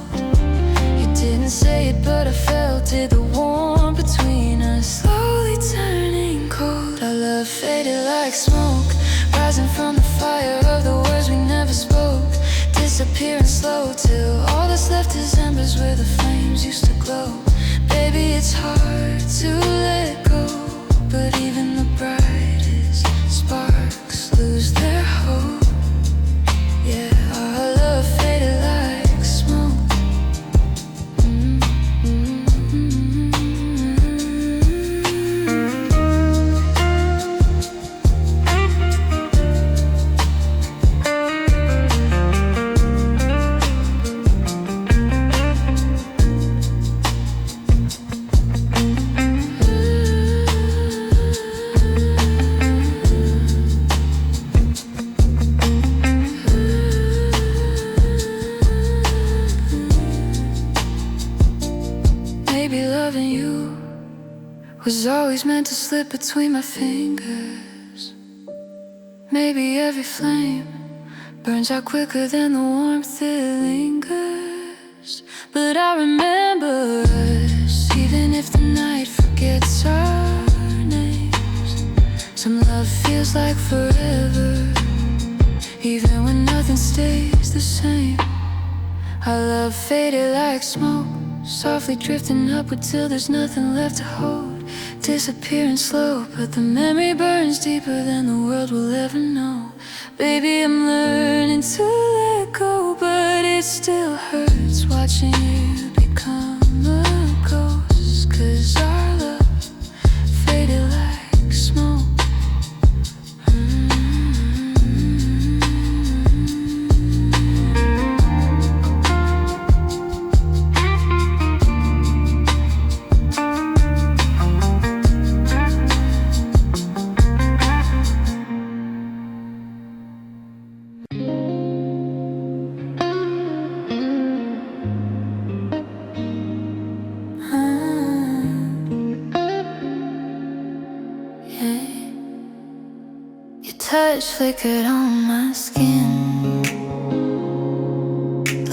You didn't say it, but I felt it, the warmth between us slowly turning cold. Our love faded like smoke, rising from the fire of the words we never spoke, disappearing slow till all that's left is embers where the flames used to glow. Baby, it's hard to let go, but even the brightest sparks lose their hope. Yeah, our love faded like smoke. Maybe loving you was always meant to slip between my fingers. Maybe every flame burns out quicker than the warmth it lingers. But I remember us, even if the night forgets our names. Some love feels like forever, even when nothing stays the same. Our love faded like smoke, softly drifting upward till there's nothing left to hold. Disappearing slow, but the memory burns deeper than the world will ever know. Baby, I'm learning to let go, but it still hurts watching you become a ghost. 'Cause our love faded like smoke. Touch flickered on my skin,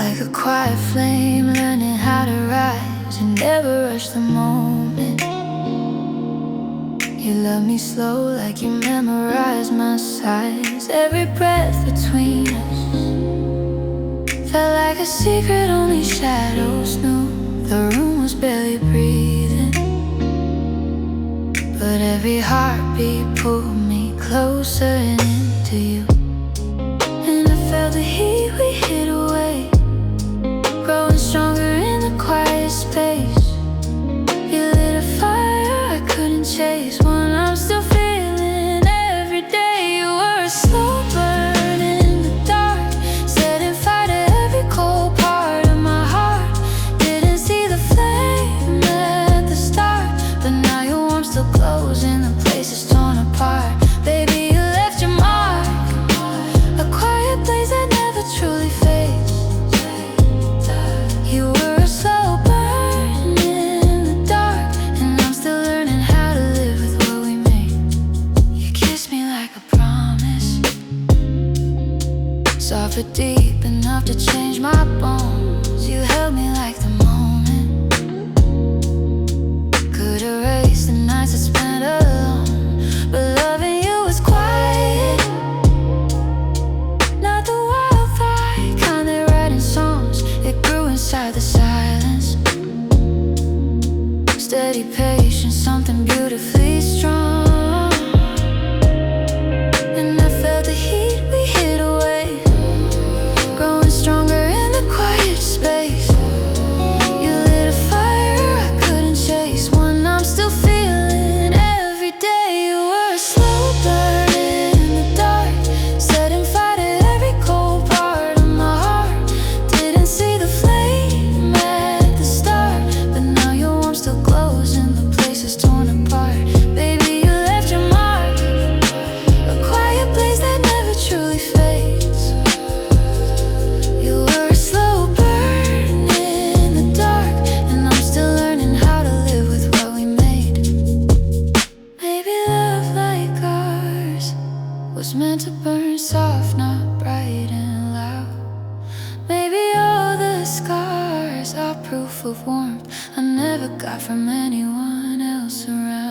like a quiet flame learning how to rise. You never rush the moment. You love me slow, like you memorized my sighs. Every breath between us felt like a secret only shadows knew. The room was barely breathing, but every heartbeat pulled me closer and into you. And I felt the heat we hid away, growing stronger in the quiet space. You lit a fire I couldn't chase, one I'm still feeling every day. You were a slow burn in the dark, setting fire to every cold part of my heart. Didn't see the flame at the start, but now your warmth still glows in the places torn apart. Baby, you left your mark, a quiet blaze that never truly fades. You were a slow burn in the dark, and I'm still learning how to live with what we made. You kissed me like a promise, soft but deep enough to change my bones. You held me like the moment could erase the nights I spent alone. But loving you was quiet, not the wildfire kind that writing songs. It grew inside the silence, steady patience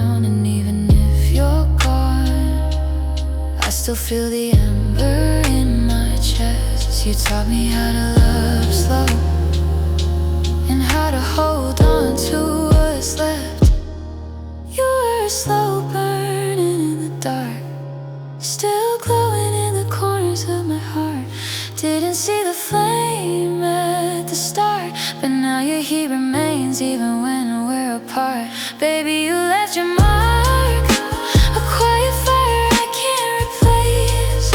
around. And even if you're gone, I still feel the ember in my chest. You taught me how to love slow and how to hold on to what's left. You were a slow burning in the dark, still glowing in the corners of my heart. Didn't see the flame at the start, but now your heat remains even when we're apart. Baby, you left your mark, a quiet fire I can't replace.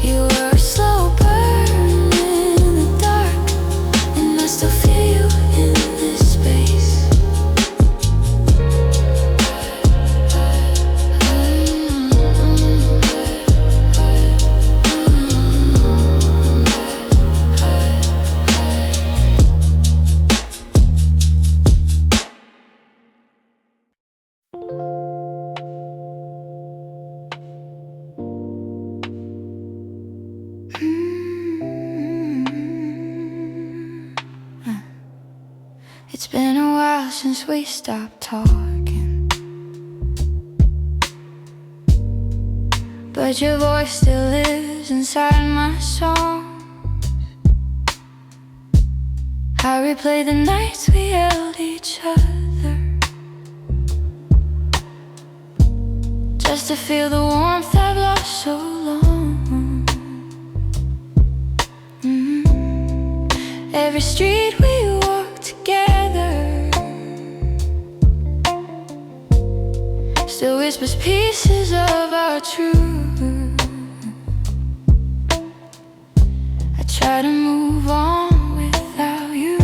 You were a slow burn in the dark, and I still feel you in this space. It's been a while since we stopped talking, but your voice still lives inside my songs. I replay the nights we held each other, just to feel the warmth I've lost so long. Every street we walked together still whispers pieces of our truth. I try to move on without you,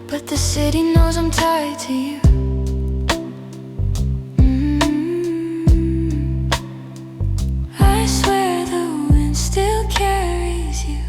but the city knows I'm tied to you. I swear the wind still carries you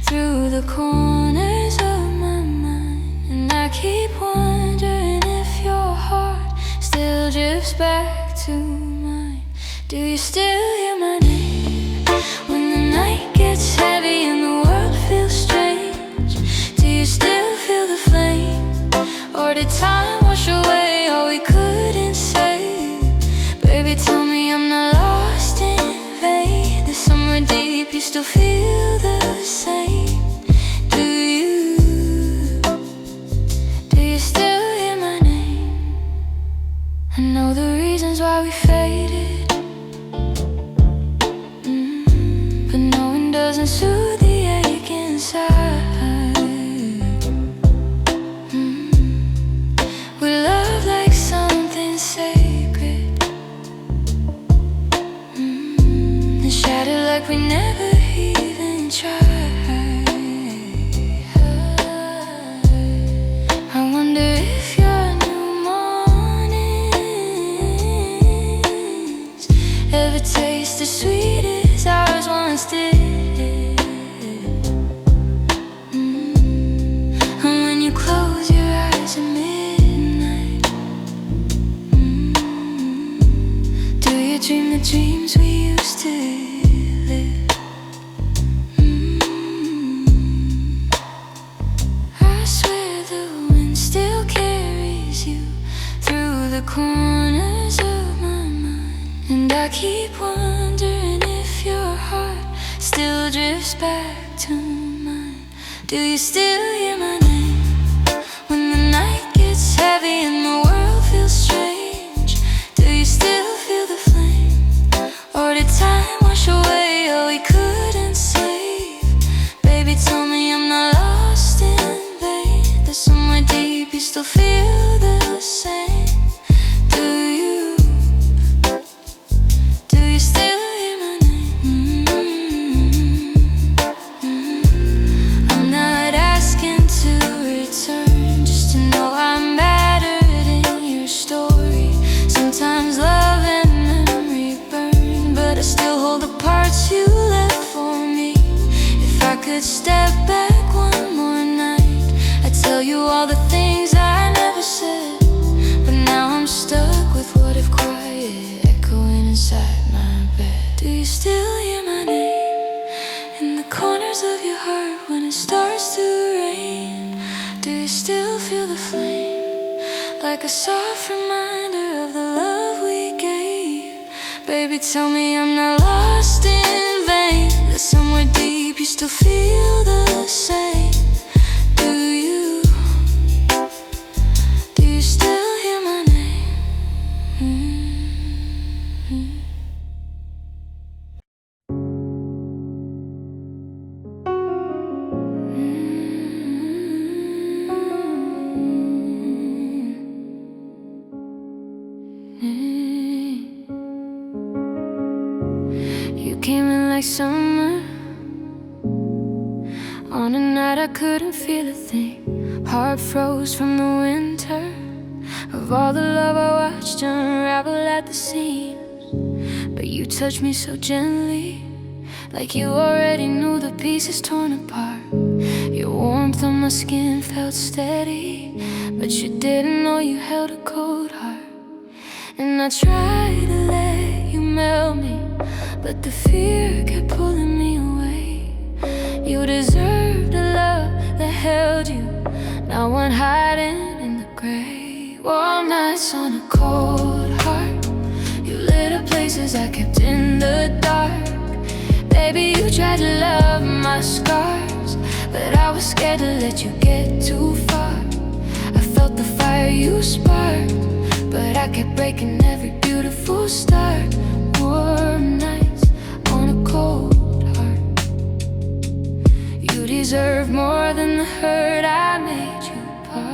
through the corners of my mind, and I keep wondering if your heart still drifts back to mine. Do you still hear my name when the night gets heavy and the world feels strange? Do you still feel the flame, or did time wash away all we couldn't say? Baby, tell me I'm not lost in vain. There's somewhere deep you still feel the same. Do you still hear my name? I know the reasons why we faded, but knowing doesn't soothe the ache inside. We love like something sacred, and shattered like we never even tried. I wonder if your new mornings ever taste as sweet as ours once did. And when you close your eyes at midnight, do you dream the dreams we used to live? I swear the wind still carries you through the corners of my mind, and I keep wondering if your heart still drifts back to mine. Do you still hear my name when the night gets heavy and the world feels strange? Do you still feel the flame, or did time wash away all we couldn't save? Baby, tell me I'm not lost in vain. There's somewhere deep you still feel the same. Do you still hear my name? I'm not asking to return, just to know I'm battered in your story. Sometimes love and memory burn, but I still hold the parts you left for me. If I could step back one more night, I'd tell you all the things I never said, but now I'm stuck with what if quiet echoing inside my bed. Do you still hear my name in the corners of your heart when it starts to rain? Do you still feel the flame, like a soft reminder of the love we gave. Baby, tell me I'm not lost in vain, that somewhere deep you still feel the same. Do you still hear my name? You came in like summer, on a night I couldn't feel a thing. Heart froze from the winter of all the love I watched unravel at the seams. But you touched me so gently, like you already knew the pieces torn apart. Your warmth on my skin felt steady, but you didn't know you held a cold heart. And I tried to let you melt me, but the fear kept pulling me away. You deserved a love that held you, not one hiding in the gray. Warm nights on a cold heart, you lit up places I kept in the dark. Baby, you tried to love my scars, but I was scared to let you get too far. I felt the fire you sparked, but I kept breaking every beautiful start. Warm nights on a cold heart, you deserve more than the hurt I made you part.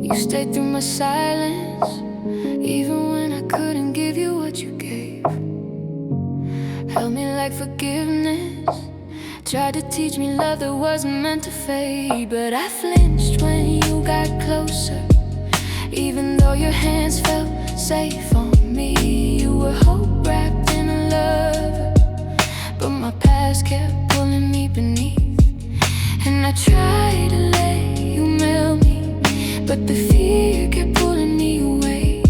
You stayed through my silence, even when I couldn't give you what you gave. Held me like forgiveness, tried to teach me love that wasn't meant to fade. But I flinched when you got closer, even though your hands felt safe on me. You were hope wrapped in a lover, but my past kept pulling me beneath. And I tried to let you melt me, but the fear kept pulling me away.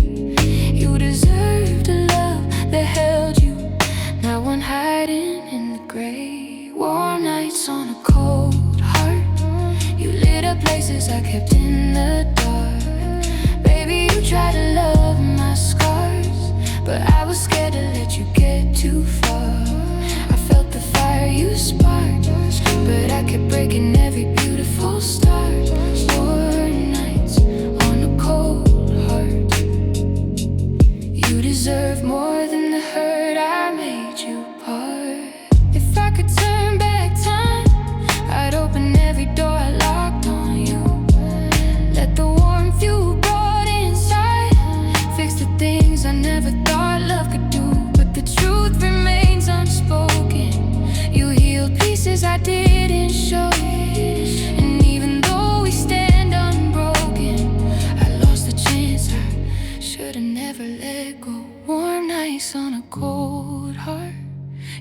You deserved a love that held you, not one hiding in the gray. Warm nights on a cold heart, you lit up places I kept in the dark. Baby, you tried to love my scars, but I was scared to let you get too far. I felt the fire you sparked, but I kept breaking every beautiful start. Warm nights on a cold heart, you deserve more than the hurt I made you part. If I could turn back time, I'd open every door I locked on you. Let the warmth you brought inside fix the things I never thought love could do. But the truth remains unspoken, you healed pieces I didn't show. And even though we stand unbroken, I lost the chance I should've never let go. Warm nights on a cold heart,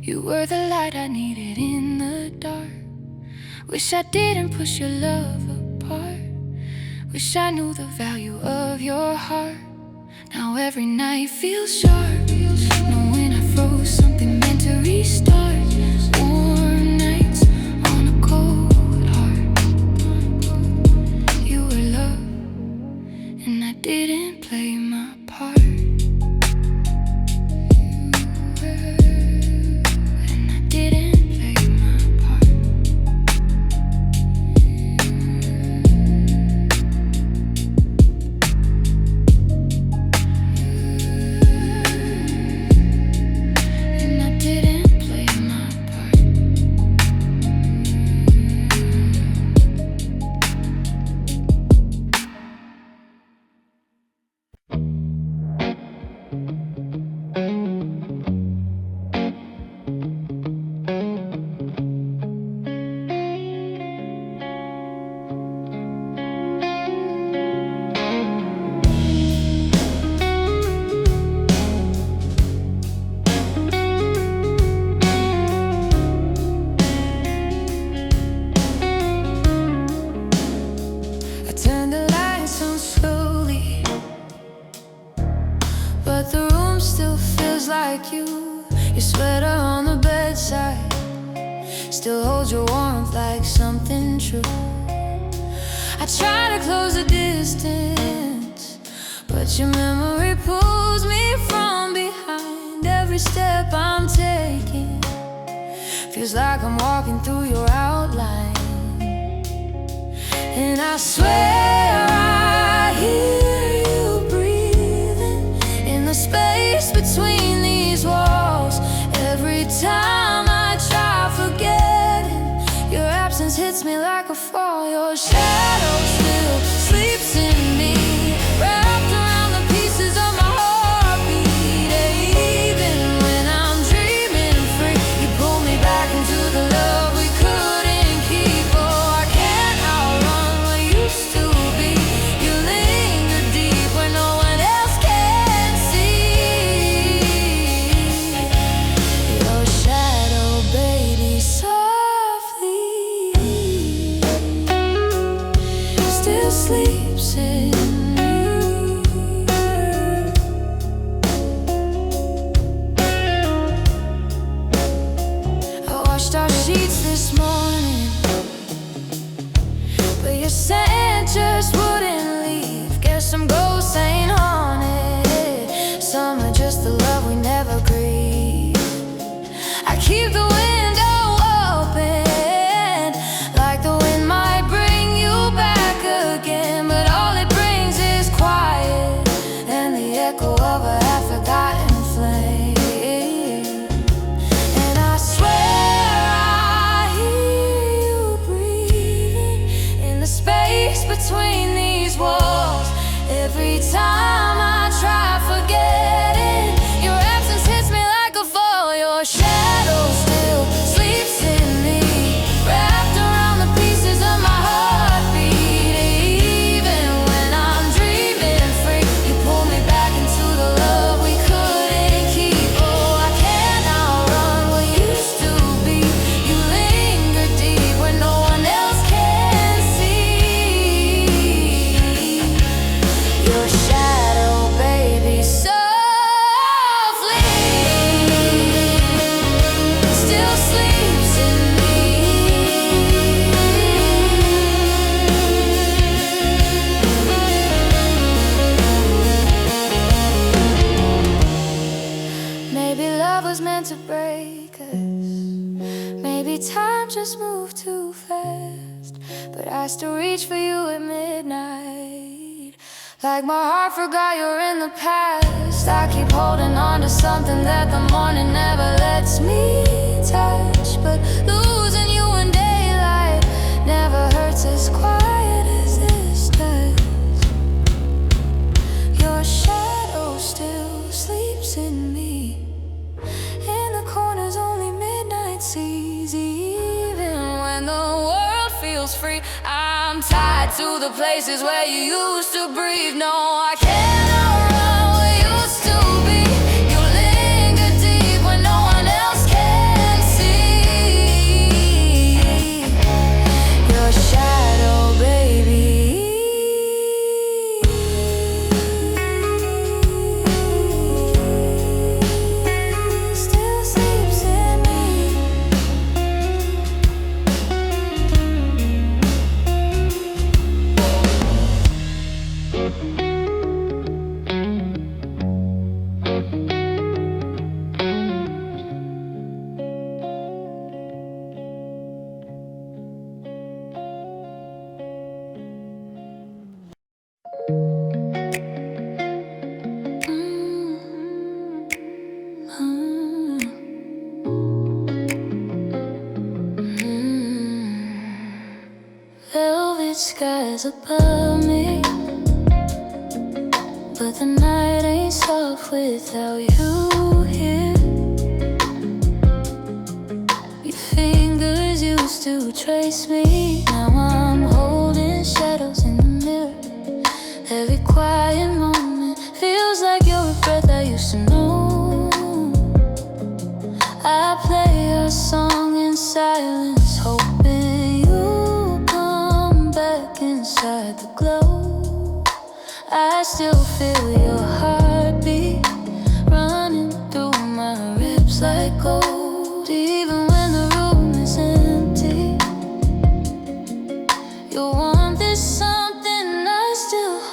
you were the light I needed in the dark. Wish I didn't push your love apart, wish I knew the value of your heart. Now every night feels sharp, knowing I froze something meant to restart. Warm nights on a cold heart, you were love, and I didn't play my part. like you. Your sweater on the bedside still holds your warmth like something true. I try to close the distance, but your memory pulls me from behind. Every step I'm taking feels like I'm walking through your outline. And I swear I hear you breathing in the space between these walls. Every time I try forgetting, your absence hits me like a fall. Your shadow still sleeps in me, wrapped around the pieces of my heartbeat. Even when I'm dreaming free, you pull me back into the love we couldn't keep. Oh, I can't outrun what used to be. You linger deep where no one else can see. Your shadow, baby, softly still sleeps in me. I washed our sheets this morning, but your scent just wouldn't leave. Guess some ghosts ain't haunted. Some are just the love we never grieve. I keep the window open, like the wind might bring you back again. But all it brings is quiet and the echo of a half-forgotten flame. And I swear I hear you breathing in the space between these walls. Every time I try forgetting, your absence hits me like a fall. Your shadow still sleeps in me, wrapped around the pieces of my heartbeat. Even when I'm dreaming free, you pull me back into the love we couldn't keep. Oh, I can't outrun what used to be. You linger deep where no one else can see. Your shadow, baby, softly still sleeps in me. Maybe love was meant to break us. Maybe time just moved too fast. But I still reach for you at midnight, like my heart forgot you're in the past. I keep holding on to something that the morning never lets me touch. But losing you in daylight never hurts as quiet as this does. Your shadow still sleeps in me, in the corners only midnight sees. Even when the world feels free, I'm tied to the places where you used to breathe. No, I can't outrun what used to be. You linger deep when no one else can see. Your shadow, baby, still sleeps in me. Velvet skies above me, but the night ain't soft without you here. Your fingers used to trace me, now I'm holding shadows in the mirror. Every quiet moment feels like you're a breath I used to know. I play a song in silence, hoping you come back inside the glow. I still feel your heartbeat running through my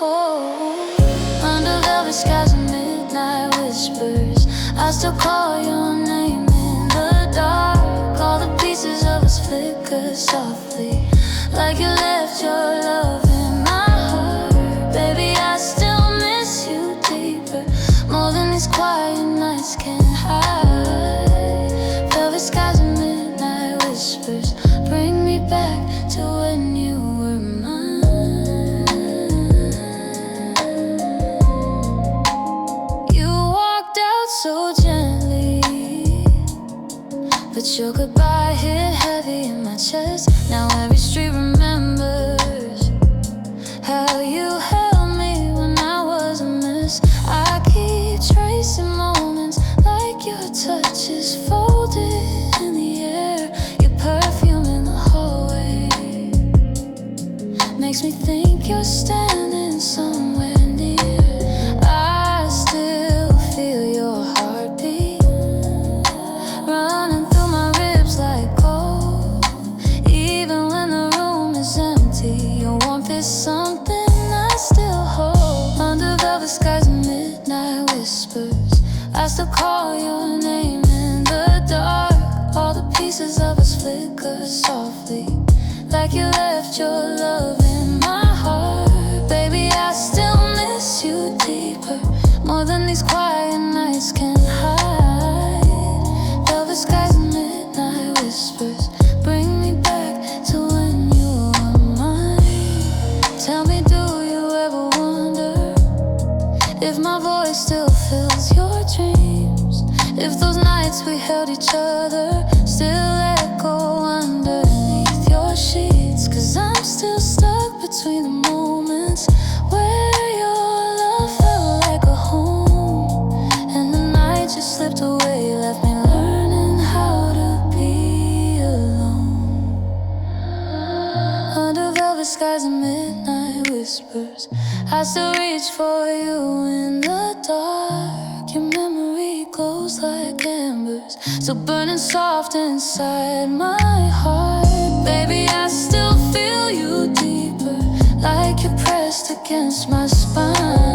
hold. Under velvet skies and midnight whispers, I still call your name in the dark. All the pieces of us flicker softly, like you left your love in my heart. Baby, I still miss you deeper, more than these quiet nights can hide. Velvet skies and midnight whispers bring me back to when you were mine. You walked out so gently, but your goodbye hit heavy in my chest. Now every street remembers how you held me when I was a mess. I keep tracing moments like your touch is folded in the air. Your perfume in the hallway makes me think you're standing somewhere near. I still feel your heartbeat running through my ribs like gold. Even when the room is empty, your warmth is something I still hold. Under velvet skies and midnight whispers, I still call your name in the dark. All the pieces of us flicker softly, like you left your love in my heart. Baby, I still miss you deeper, more than these quiet nights can hide. Velvet skies and midnight whispers bring me back to when you were mine. Tell me, do you ever wonder if my voice still fills your dreams? If those nights we held each other still echo underneath your sheets? 'Cause I'm still stuck between the moments where your love felt like a home, and the night just slipped away, left me learning how to be alone. Under velvet skies and midnight whispers, I still reach for you in the dark. Your memory glows like embers, still burning soft inside my heart. Baby, I still feel you deeper, like you're pressed against my spine.